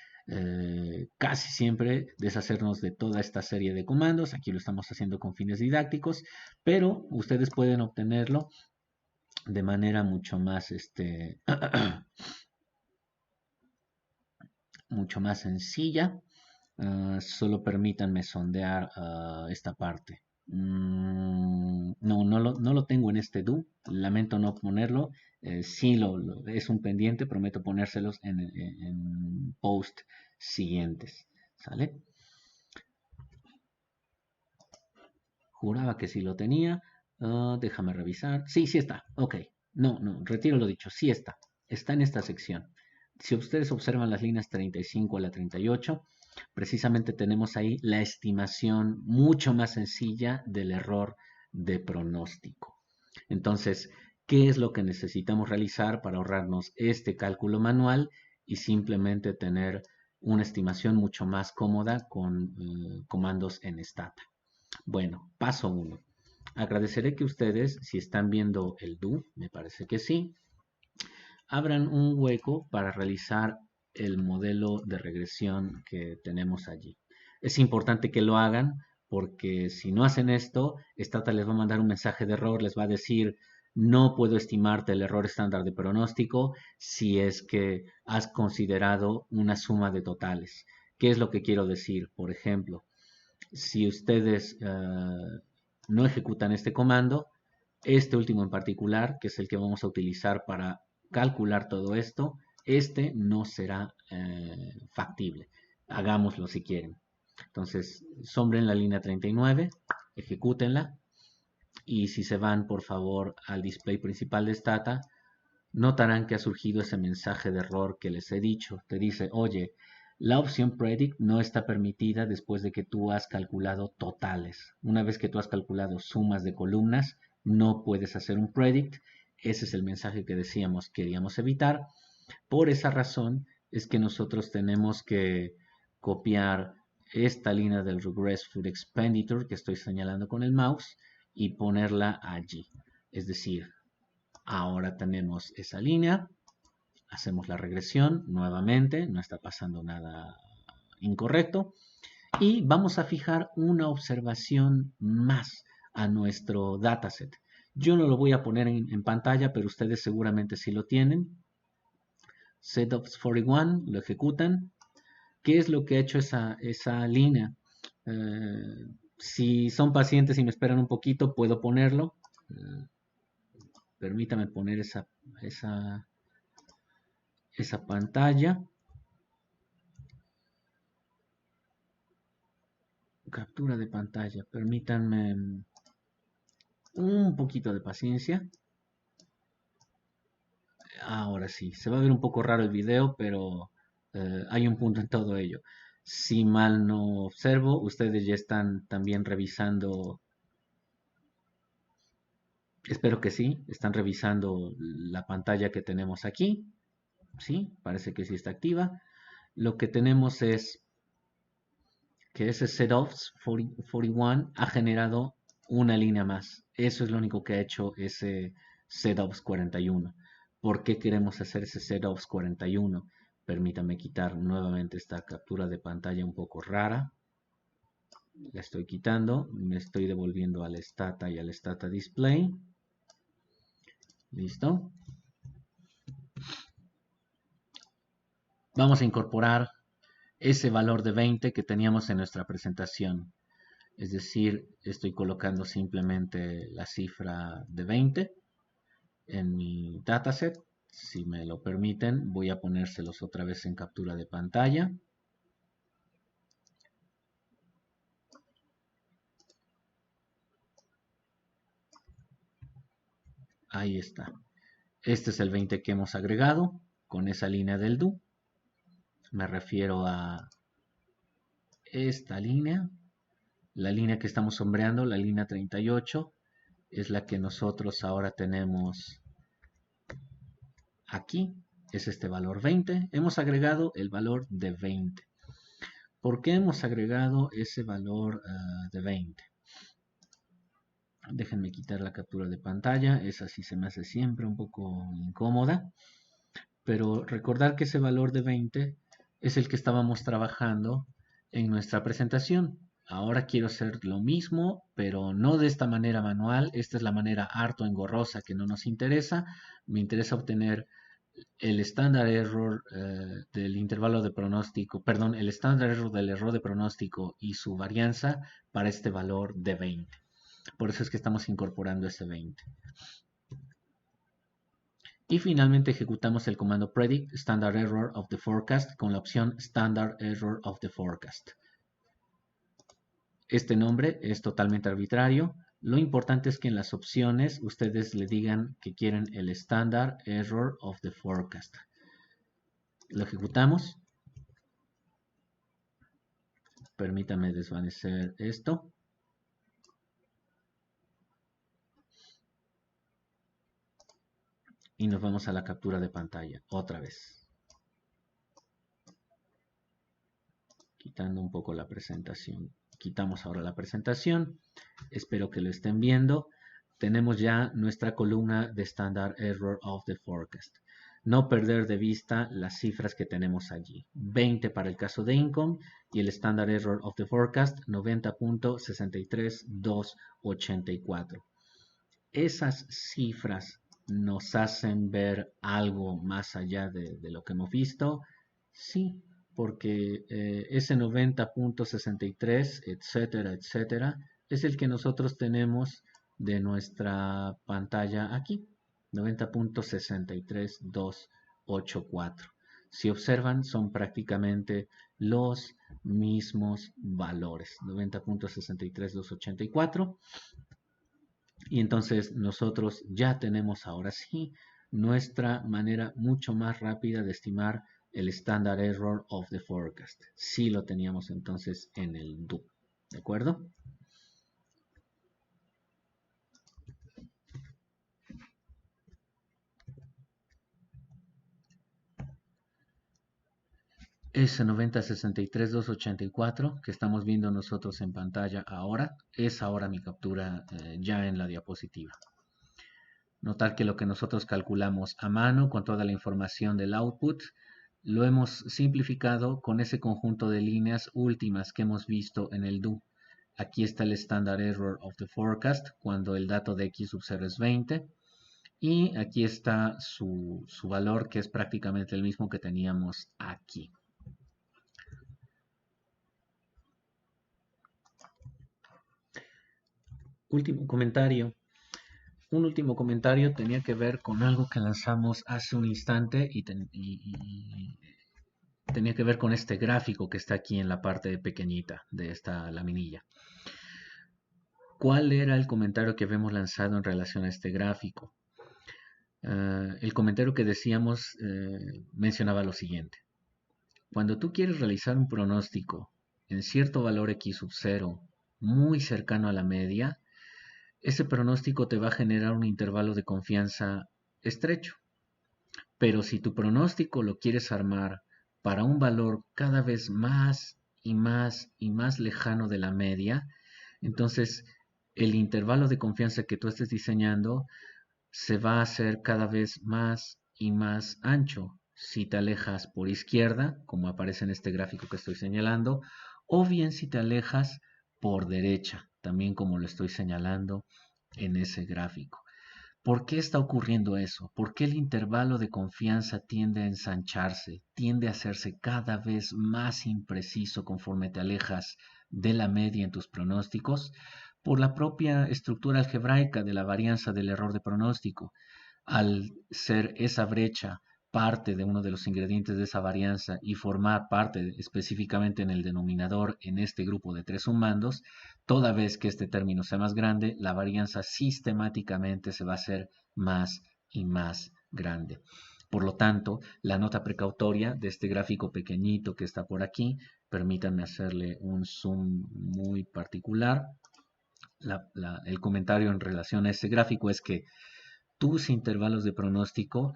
casi siempre deshacernos de toda esta serie de comandos. Aquí lo estamos haciendo con fines didácticos, pero ustedes pueden obtenerlo de manera mucho más mucho más sencilla. Solo permítanme sondear esta parte. No lo tengo en este do, lamento no ponerlo. Sí es un pendiente, prometo ponérselos en post siguientes, ¿sale? Juraba que sí lo tenía. Déjame revisar. Sí está. Ok. No, retiro lo dicho. Sí está. Está en esta sección. Si ustedes observan las líneas 35 a la 38, precisamente tenemos ahí la estimación mucho más sencilla del error de pronóstico. Entonces, ¿qué es lo que necesitamos realizar para ahorrarnos este cálculo manual y simplemente tener una estimación mucho más cómoda con comandos en Stata? Bueno, paso 1. Agradeceré que ustedes, si están viendo el do, me parece que sí, abran un hueco para realizar el modelo de regresión que tenemos allí. Es importante que lo hagan porque si no hacen esto, Stata les va a mandar un mensaje de error, les va a decir no puedo estimarte el error estándar de pronóstico si es que has considerado una suma de totales. ¿Qué es lo que quiero decir? Por ejemplo, si ustedes no ejecutan este comando, este último en particular, que es el que vamos a utilizar para calcular todo esto, este no será factible. Hagámoslo si quieren. Entonces, sombren la línea 39, ejecútenla, y si se van por favor al display principal de Stata, notarán que ha surgido ese mensaje de error que les he dicho. Te dice, oye, la opción predict no está permitida después de que tú has calculado totales. Una vez que tú has calculado sumas de columnas, no puedes hacer un predict. Ese es el mensaje que decíamos queríamos evitar. Por esa razón es que nosotros tenemos que copiar esta línea del Regress Food Expenditure que estoy señalando con el mouse y ponerla allí. Es decir, ahora tenemos esa línea, hacemos la regresión nuevamente, no está pasando nada incorrecto, y vamos a fijar una observación más a nuestro dataset. Yo no lo voy a poner en pantalla, pero ustedes seguramente sí lo tienen. Setups 41, lo ejecutan. ¿Qué es lo que ha hecho esa línea? Si son pacientes y me esperan un poquito, puedo ponerlo. Permítame poner esa pantalla. Captura de pantalla. Permítanme un poquito de paciencia. Ahora sí, se va a ver un poco raro el video, pero hay un punto en todo ello. Si mal no observo, ustedes ya están también revisando, espero que sí, están revisando la pantalla que tenemos aquí. Sí, parece que sí está activa. Lo que tenemos es que ese setups 41 ha generado una línea más. Eso es lo único que ha hecho ese setups 41. ¿Por qué queremos hacer ese setups 41? Permítame quitar nuevamente esta captura de pantalla un poco rara. La estoy quitando, me estoy devolviendo al Stata y al Stata Display. Listo. Vamos a incorporar ese valor de 20 que teníamos en nuestra presentación. Es decir, estoy colocando simplemente la cifra de 20 en mi dataset. Si me lo permiten, voy a ponérselos otra vez en captura de pantalla. Ahí está. Este es el 20 que hemos agregado con esa línea del do. Me refiero a esta línea. La línea que estamos sombreando, la línea 38, es la que nosotros ahora tenemos aquí. Es este valor 20. Hemos agregado el valor de 20. ¿Por qué hemos agregado ese valor de 20? Déjenme quitar la captura de pantalla. Esa sí se me hace siempre un poco incómoda. Pero recordar que ese valor de 20 es el que estábamos trabajando en nuestra presentación. Ahora quiero hacer lo mismo, pero no de esta manera manual. Esta es la manera harto engorrosa que no nos interesa. Me interesa obtener el estándar error del intervalo de pronóstico, perdón, el estándar error del error de pronóstico y su varianza para este valor de 20. Por eso es que estamos incorporando ese 20. Y finalmente ejecutamos el comando predict standard error of the forecast con la opción standard error of the forecast. Este nombre es totalmente arbitrario. Lo importante es que en las opciones ustedes le digan que quieren el standard error of the forecast. Lo ejecutamos. Permítame desvanecer esto. Y nos vamos a la captura de pantalla otra vez. Quitando un poco la presentación. quitamos ahora la presentación. Espero que lo estén viendo. Tenemos ya nuestra columna de Standard Error of the Forecast. No perder de vista las cifras que tenemos allí. 20 para el caso de Income y el Standard Error of the Forecast 90.63284. Esas cifras nos hacen ver algo más allá de lo que hemos visto. Sí, porque ese 90.63, etcétera, etcétera, es el que nosotros tenemos de nuestra pantalla aquí, 90.63284. Si observan, son prácticamente los mismos valores, 90.63284. Y entonces nosotros ya tenemos ahora sí nuestra manera mucho más rápida de estimar el Standard Error of the Forecast. Sí lo teníamos entonces en el DO. ¿De acuerdo? Ese 90.63.284 que estamos viendo nosotros en pantalla ahora, es ahora mi captura ya en la diapositiva. Notar que lo que nosotros calculamos a mano con toda la información del output, lo hemos simplificado con ese conjunto de líneas últimas que hemos visto en el DO. Aquí está el Standard Error of the Forecast cuando el dato de X sub 0 es 20. Y aquí está su valor, que es prácticamente el mismo que teníamos aquí. Último comentario. Un último comentario tenía que ver con algo que lanzamos hace un instante y tenía que ver con este gráfico que está aquí en la parte pequeñita de esta laminilla. ¿Cuál era el comentario que habíamos lanzado en relación a este gráfico? El comentario que decíamos mencionaba lo siguiente. Cuando tú quieres realizar un pronóstico en cierto valor X sub 0 muy cercano a la media, ese pronóstico te va a generar un intervalo de confianza estrecho. Pero si tu pronóstico lo quieres armar para un valor cada vez más y más y más lejano de la media, entonces el intervalo de confianza que tú estés diseñando se va a hacer cada vez más y más ancho si te alejas por izquierda, como aparece en este gráfico que estoy señalando, o bien si te alejas por derecha, también como lo estoy señalando en ese gráfico. ¿Por qué está ocurriendo eso? ¿Por qué el intervalo de confianza tiende a ensancharse, tiende a hacerse cada vez más impreciso conforme te alejas de la media en tus pronósticos? Por la propia estructura algebraica de la varianza del error de pronóstico. Al ser esa brecha parte de uno de los ingredientes de esa varianza y formar parte específicamente en el denominador en este grupo de tres sumandos, toda vez que este término sea más grande, la varianza sistemáticamente se va a hacer más y más grande. Por lo tanto, la nota precautoria de este gráfico pequeñito que está por aquí, permítanme hacerle un zoom muy particular. El comentario en relación a este gráfico es que tus intervalos de pronóstico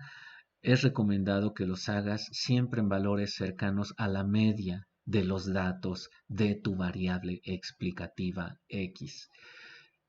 es recomendado que los hagas siempre en valores cercanos a la media de los datos de tu variable explicativa X.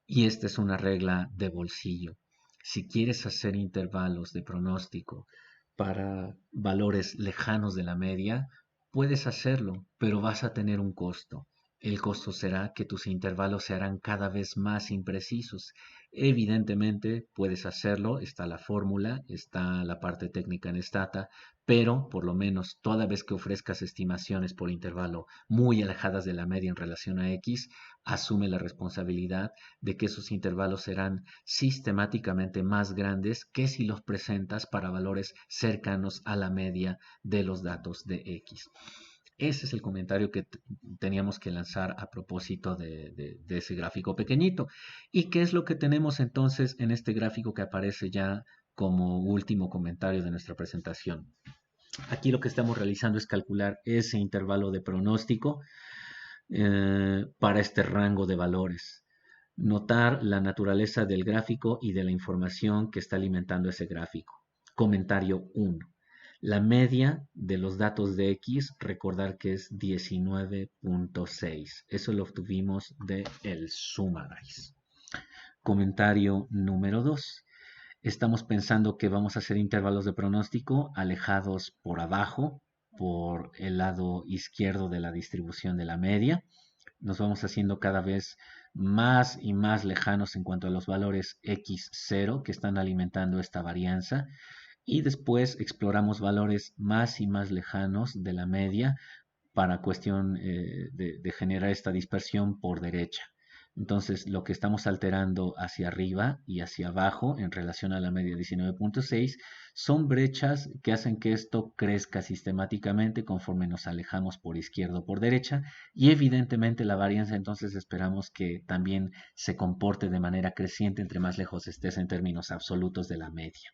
Y esta es una regla de bolsillo. Si quieres hacer intervalos de pronóstico para valores lejanos de la media, puedes hacerlo, pero vas a tener un costo. El costo será que tus intervalos se harán cada vez más imprecisos. Evidentemente puedes hacerlo, está la fórmula, está la parte técnica en Stata, pero por lo menos toda vez que ofrezcas estimaciones por intervalo muy alejadas de la media en relación a X, asume la responsabilidad de que esos intervalos serán sistemáticamente más grandes que si los presentas para valores cercanos a la media de los datos de X. Ese es el comentario que teníamos que lanzar a propósito de ese gráfico pequeñito. ¿Y qué es lo que tenemos entonces en este gráfico que aparece ya como último comentario de nuestra presentación? Aquí lo que estamos realizando es calcular ese intervalo de pronóstico para este rango de valores. Notar la naturaleza del gráfico y de la información que está alimentando ese gráfico. Comentario 1. La media de los datos de X, recordar que es 19.6. Eso lo obtuvimos de el Summarize. Comentario número 2. Estamos pensando que vamos a hacer intervalos de pronóstico alejados por abajo, por el lado izquierdo de la distribución de la media. Nos vamos haciendo cada vez más y más lejanos en cuanto a los valores x0 que están alimentando esta varianza. Y después exploramos valores más y más lejanos de la media para cuestión de generar esta dispersión por derecha. Entonces, lo que estamos alterando hacia arriba y hacia abajo en relación a la media 19.6 son brechas que hacen que esto crezca sistemáticamente conforme nos alejamos por izquierda o por derecha, y evidentemente la varianza entonces esperamos que también se comporte de manera creciente entre más lejos estés en términos absolutos de la media.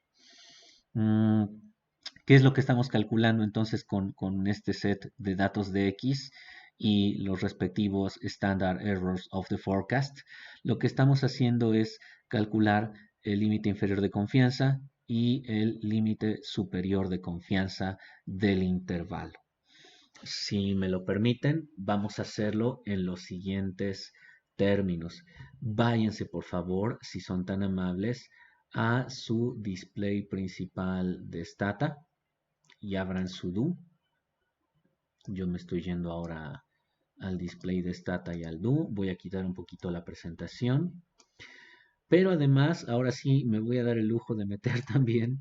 ¿Qué es lo que estamos calculando entonces con este set de datos de X y los respectivos Standard Errors of the Forecast? Lo que estamos haciendo es calcular el límite inferior de confianza y el límite superior de confianza del intervalo. Si me lo permiten, vamos a hacerlo en los siguientes términos. Váyanse, por favor, si son tan amables, a su display principal de Stata y abran su do. Yo me estoy yendo ahora al display de Stata y al do. Voy a quitar un poquito la presentación. Pero además, ahora sí me voy a dar el lujo de meter también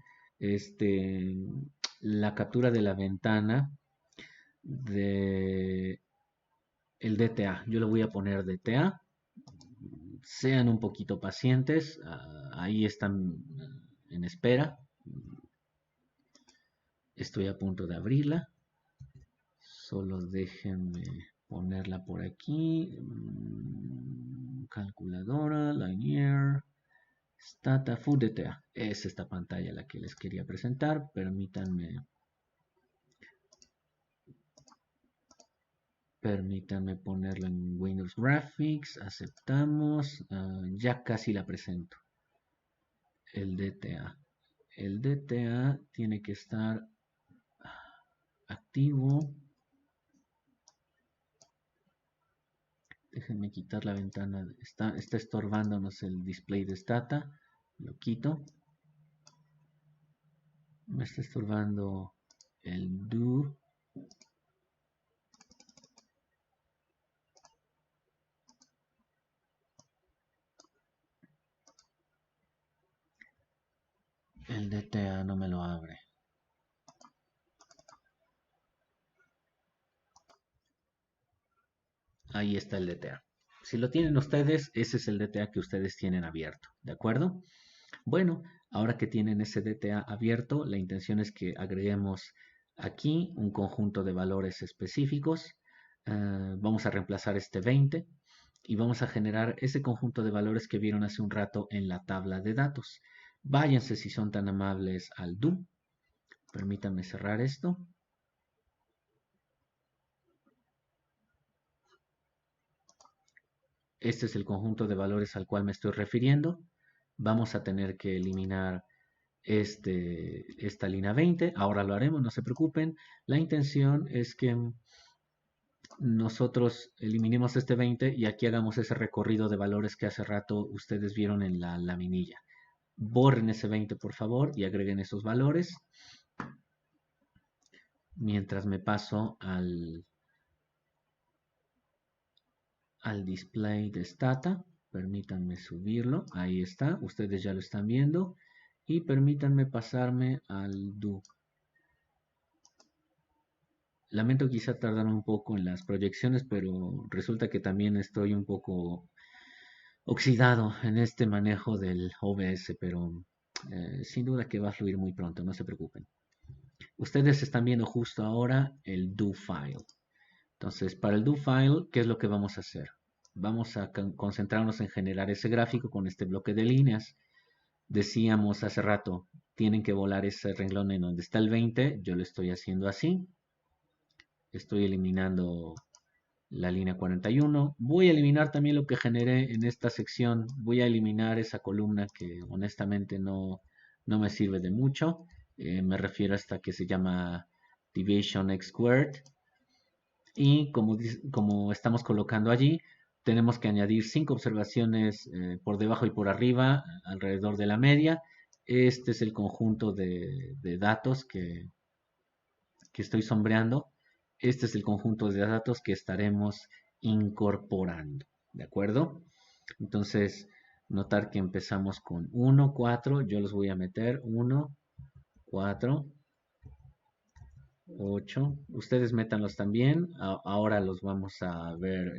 la captura de la ventana de el DTA. Yo le voy a poner DTA. Sean un poquito pacientes. Ahí están en espera. Estoy a punto de abrirla. Solo déjenme ponerla por aquí. Calculadora, Linear, Stata, Food DTA. Es esta pantalla la que les quería presentar. Permítanme ponerlo en Windows Graphics. Aceptamos. Ya casi la presento. El DTA. El DTA tiene que estar activo. Déjenme quitar la ventana. Está estorbándonos el display de Stata. Lo quito. Me está estorbando el do. El DTA no me lo abre. Ahí está el DTA. Si lo tienen ustedes, ese es el DTA que ustedes tienen abierto. ¿De acuerdo? Bueno, ahora que tienen ese DTA abierto, la intención es que agreguemos aquí un conjunto de valores específicos. Vamos a reemplazar este 20 y vamos a generar ese conjunto de valores que vieron hace un rato en la tabla de datos. Váyanse, si son tan amables, al do. Permítanme cerrar esto. Este es el conjunto de valores al cual me estoy refiriendo. Vamos a tener que eliminar esta línea 20. Ahora lo haremos, no se preocupen. La intención es que nosotros eliminemos este 20 y aquí hagamos ese recorrido de valores que hace rato ustedes vieron en la laminilla. Borren ese 20, por favor, y agreguen esos valores. Mientras me paso al display de Stata. Permítanme subirlo. Ahí está. Ustedes ya lo están viendo. Y permítanme pasarme al do. Lamento quizá tardar un poco en las proyecciones, pero resulta que también estoy un poco oxidado en este manejo del OBS, pero sin duda que va a fluir muy pronto, no se preocupen. Ustedes están viendo justo ahora el do file. Entonces, para el do file, ¿qué es lo que vamos a hacer? Vamos a concentrarnos en generar ese gráfico con este bloque de líneas. Decíamos hace rato, tienen que volar ese renglón en donde está el 20. Yo lo estoy haciendo así. Estoy eliminando la línea 41. Voy a eliminar también lo que generé en esta sección. Voy a eliminar esa columna que honestamente no me sirve de mucho. Me refiero a esta que se llama deviation x squared. Y como estamos colocando allí, tenemos que añadir 5 observaciones por debajo y por arriba, alrededor de la media. Este es el conjunto de datos que estoy sombreando. Este es el conjunto de datos que estaremos incorporando. ¿De acuerdo? Entonces, notar que empezamos con 1, 4. Yo los voy a meter 1, 4, 8. Ustedes métanlos también. Ahora los vamos a ver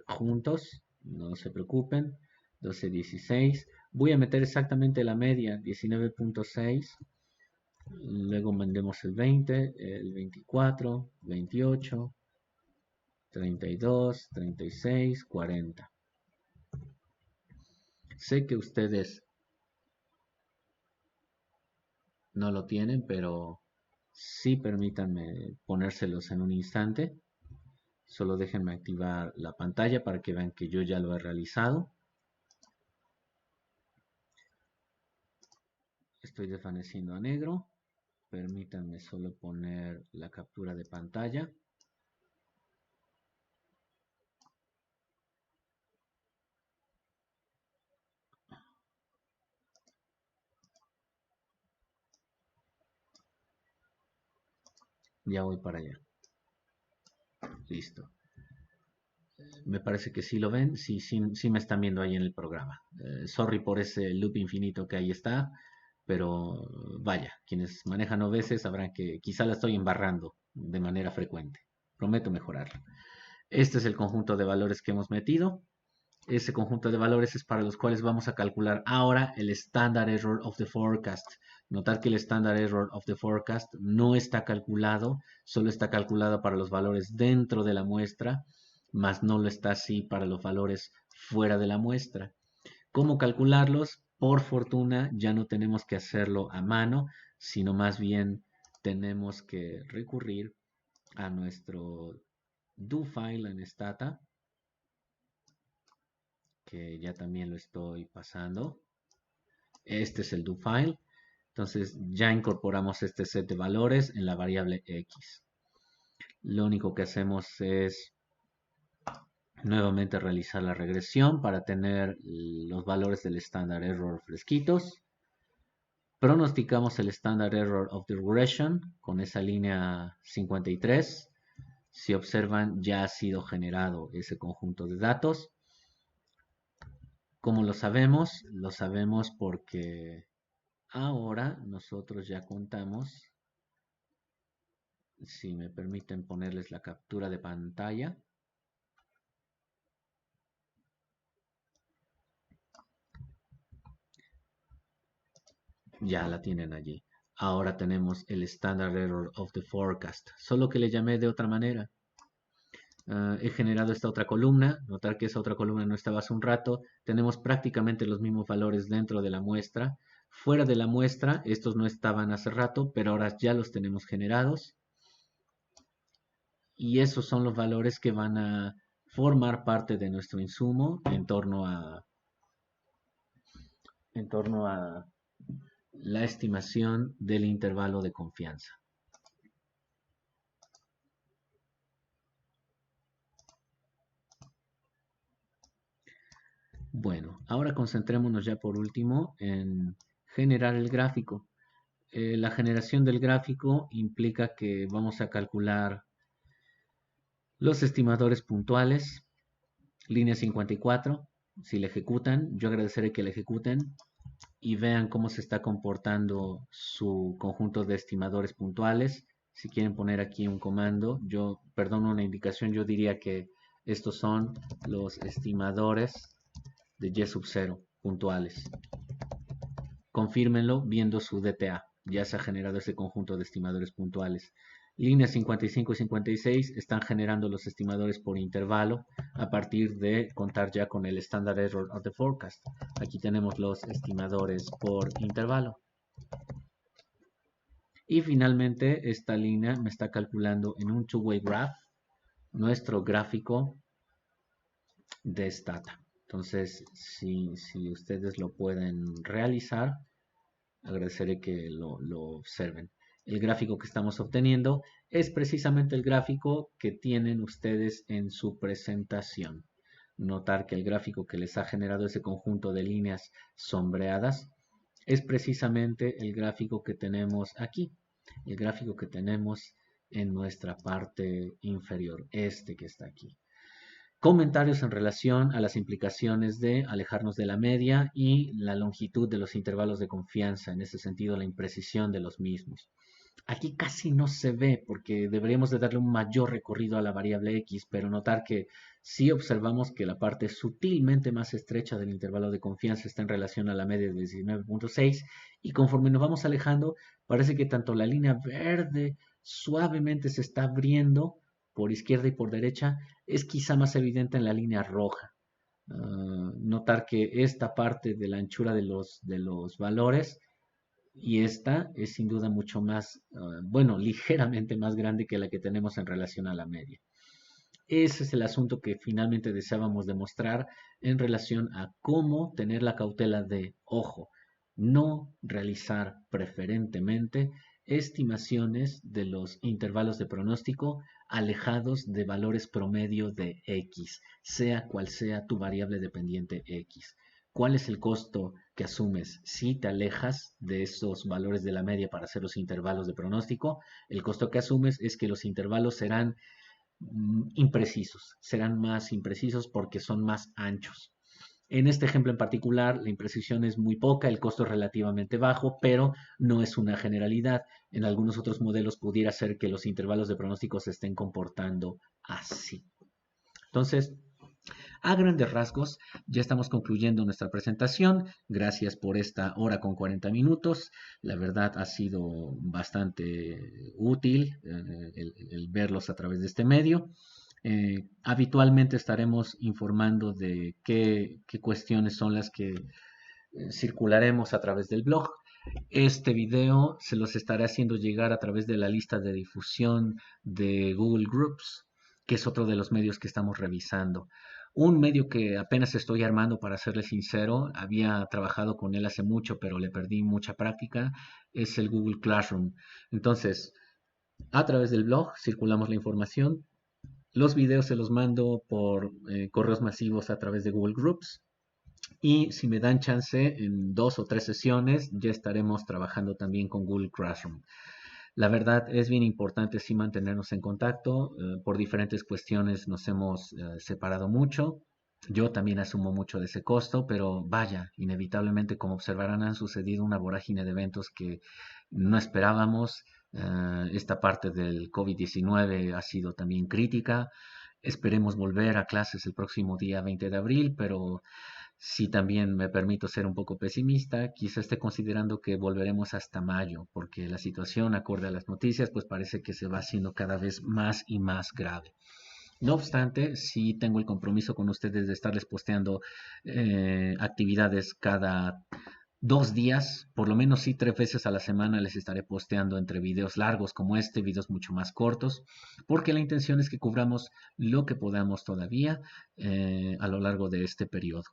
juntos. No se preocupen. 12, 16. Voy a meter exactamente la media, 19.6. Luego mandemos el 20, el 24, 28, 32, 36, 40. Sé que ustedes no lo tienen, pero sí permítanme ponérselos en un instante. Solo déjenme activar la pantalla para que vean que yo ya lo he realizado. Estoy desvaneciendo a negro. Permítanme solo poner la captura de pantalla. Ya voy para allá. Listo. Me parece que sí lo ven. Sí, sí, sí me están viendo ahí en el programa. Sorry por ese loop infinito que ahí está. Pero vaya, quienes manejan OBS sabrán que quizá la estoy embarrando de manera frecuente. Prometo mejorarlo. Este es el conjunto de valores que hemos metido. Ese conjunto de valores es para los cuales vamos a calcular ahora el Standard Error of the Forecast. Notar que el Standard Error of the Forecast no está calculado, solo está calculado para los valores dentro de la muestra, mas no lo está así para los valores fuera de la muestra. ¿Cómo calcularlos? Por fortuna ya no tenemos que hacerlo a mano, sino más bien tenemos que recurrir a nuestro do file en Stata, que ya también lo estoy pasando. Este es el do file. Entonces ya incorporamos este set de valores en la variable x. Lo único que hacemos es nuevamente realizar la regresión para tener los valores del standard error fresquitos. Pronosticamos el standard error of the regression con esa línea 53. Si observan, ya ha sido generado ese conjunto de datos. ¿Cómo lo sabemos? Lo sabemos porque ahora nosotros ya contamos, si me permiten ponerles la captura de pantalla. Ya la tienen allí. Ahora tenemos el Standard Error of the Forecast, solo que le llamé de otra manera. He generado esta otra columna. Notar que esa otra columna no estaba hace un rato. Tenemos prácticamente los mismos valores dentro de la muestra. Fuera de la muestra, estos no estaban hace rato, pero ahora ya los tenemos generados. Y esos son los valores que van a formar parte de nuestro insumo en torno a la estimación del intervalo de confianza. Bueno, ahora concentrémonos ya por último en generar el gráfico. La generación del gráfico implica que vamos a calcular los estimadores puntuales, línea 54. Si le ejecutan, yo agradeceré que le ejecuten y vean cómo se está comportando su conjunto de estimadores puntuales. Si quieren poner aquí un comando, perdón, una indicación, yo diría que estos son los estimadores de Y sub 0 puntuales. Confírmenlo viendo su DPA. Ya se ha generado ese conjunto de estimadores puntuales. Líneas 55 y 56 están generando los estimadores por intervalo a partir de contar ya con el Standard Error of the Forecast. Aquí tenemos los estimadores por intervalo. Y finalmente esta línea me está calculando en un two-way graph nuestro gráfico de Stata. Entonces, si ustedes lo pueden realizar, agradeceré que lo observen. El gráfico que estamos obteniendo es precisamente el gráfico que tienen ustedes en su presentación. Notar que el gráfico que les ha generado ese conjunto de líneas sombreadas es precisamente el gráfico que tenemos aquí, el gráfico que tenemos en nuestra parte inferior, este que está aquí. Comentarios en relación a las implicaciones de alejarnos de la media y la longitud de los intervalos de confianza, en ese sentido la imprecisión de los mismos. Aquí casi no se ve porque deberíamos de darle un mayor recorrido a la variable x, pero notar que si observamos que la parte sutilmente más estrecha del intervalo de confianza está en relación a la media de 19.6 y conforme nos vamos alejando parece que tanto la línea verde suavemente se está abriendo por izquierda y por derecha, es quizá más evidente en la línea roja. Notar que esta parte de la anchura de los valores y esta es sin duda mucho más, bueno, ligeramente más grande que la que tenemos en relación a la media. Ese es el asunto que finalmente deseábamos demostrar en relación a cómo tener la cautela de, ojo, no realizar preferentemente estimaciones de los intervalos de pronóstico alejados de valores promedio de X, sea cual sea tu variable dependiente X. ¿Cuál es el costo que asumes si te alejas de esos valores de la media para hacer los intervalos de pronóstico? El costo que asumes es que los intervalos serán imprecisos, serán más imprecisos porque son más anchos. En este ejemplo en particular, la imprecisión es muy poca, el costo es relativamente bajo, pero no es una generalidad. En algunos otros modelos pudiera ser que los intervalos de pronóstico se estén comportando así. Entonces, a grandes rasgos, ya estamos concluyendo nuestra presentación. Gracias por esta hora con 40 minutos. La verdad ha sido bastante útil el verlos a través de este medio. Habitualmente estaremos informando de qué cuestiones son las que circularemos a través del blog. Este video se los estaré haciendo llegar a través de la lista de difusión de Google Groups, que es otro de los medios que estamos revisando. Un medio que apenas estoy armando, para serle sincero, había trabajado con él hace mucho, pero le perdí mucha práctica, es el Google Classroom. Entonces, a través del blog circulamos la información. Los videos se los mando por correos masivos a través de Google Groups. Y si me dan chance, en 2 o 3 sesiones ya estaremos trabajando también con Google Classroom. La verdad es bien importante sí mantenernos en contacto. Por diferentes cuestiones nos hemos separado mucho. Yo también asumo mucho de ese costo, pero vaya, inevitablemente, como observarán, han sucedido una vorágine de eventos que no esperábamos. Esta parte del COVID-19 ha sido también crítica. Esperemos volver a clases el próximo día 20 de abril, pero si también me permito ser un poco pesimista, quizá esté considerando que volveremos hasta mayo, porque la situación, acorde a las noticias, pues parece que se va haciendo cada vez más y más grave. No obstante, sí tengo el compromiso con ustedes de estarles posteando actividades cada 2 días, por lo menos sí 3 veces a la semana les estaré posteando entre videos largos como este, videos mucho más cortos, porque la intención es que cubramos lo que podamos todavía a lo largo de este periodo.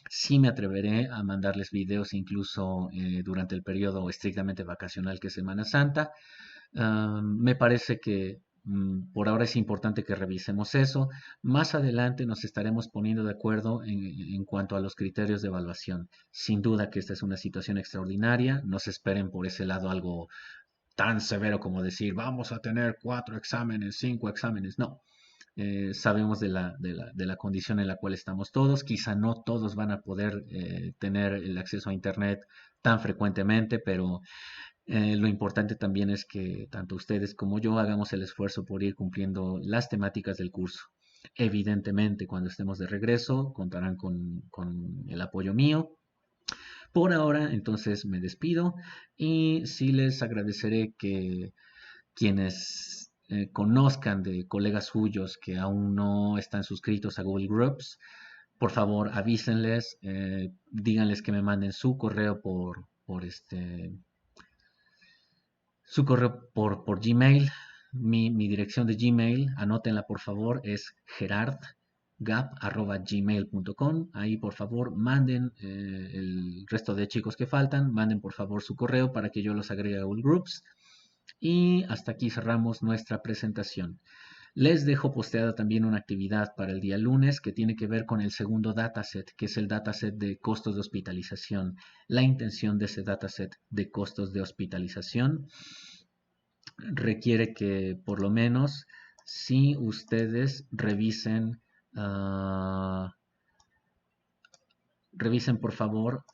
Sí me atreveré a mandarles videos incluso durante el periodo estrictamente vacacional que es Semana Santa. Me parece que por ahora es importante que revisemos eso. Más adelante nos estaremos poniendo de acuerdo en cuanto a los criterios de evaluación. Sin duda que esta es una situación extraordinaria. No se esperen por ese lado algo tan severo como decir vamos a tener 4 exámenes, 5 exámenes. No, sabemos de la condición en la cual estamos todos. Quizá no todos van a poder tener el acceso a Internet tan frecuentemente, pero lo importante también es que tanto ustedes como yo hagamos el esfuerzo por ir cumpliendo las temáticas del curso. Evidentemente, cuando estemos de regreso, contarán con el apoyo mío. Por ahora, entonces, me despido y sí les agradeceré que quienes conozcan de colegas suyos que aún no están suscritos a Google Groups, por favor avísenles, díganles que me manden su correo por Gmail. Mi dirección de Gmail, anótenla por favor, es gap@gmail.com. Ahí por favor manden el resto de chicos que faltan, manden por favor su correo para que yo los agregue a Google Groups. Y hasta aquí cerramos nuestra presentación. Les dejo posteada también una actividad para el día lunes que tiene que ver con el segundo dataset, que es el dataset de costos de hospitalización. La intención de ese dataset de costos de hospitalización requiere que por lo menos si ustedes revisen por favor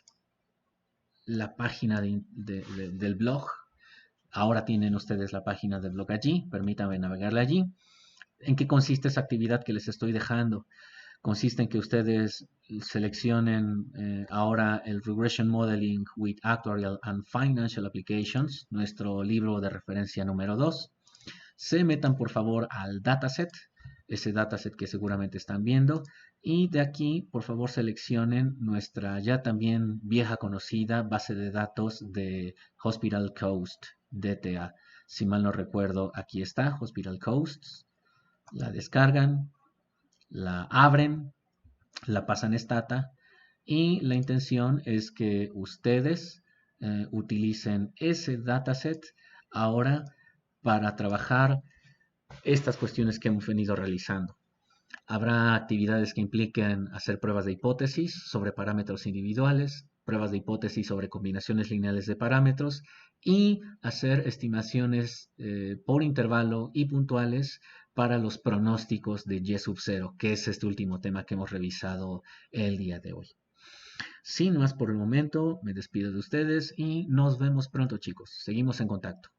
la página del blog. Ahora tienen ustedes la página del blog allí, permítanme navegarle allí. ¿En qué consiste esa actividad que les estoy dejando? Consiste en que ustedes seleccionen ahora el Regression Modeling with Actuarial and Financial Applications, nuestro libro de referencia número 2. Se metan por favor al dataset, ese dataset que seguramente están viendo, y de aquí por favor seleccionen nuestra ya también vieja conocida base de datos de Hospital Cost DTA. Si mal no recuerdo, aquí está Hospital Costs. La descargan, la abren, la pasan a Stata y la intención es que ustedes utilicen ese dataset ahora para trabajar estas cuestiones que hemos venido realizando. Habrá actividades que impliquen hacer pruebas de hipótesis sobre parámetros individuales, pruebas de hipótesis sobre combinaciones lineales de parámetros y hacer estimaciones por intervalo y puntuales para los pronósticos de Y sub 0, que es este último tema que hemos revisado el día de hoy. Sin más por el momento, me despido de ustedes y nos vemos pronto, chicos. Seguimos en contacto.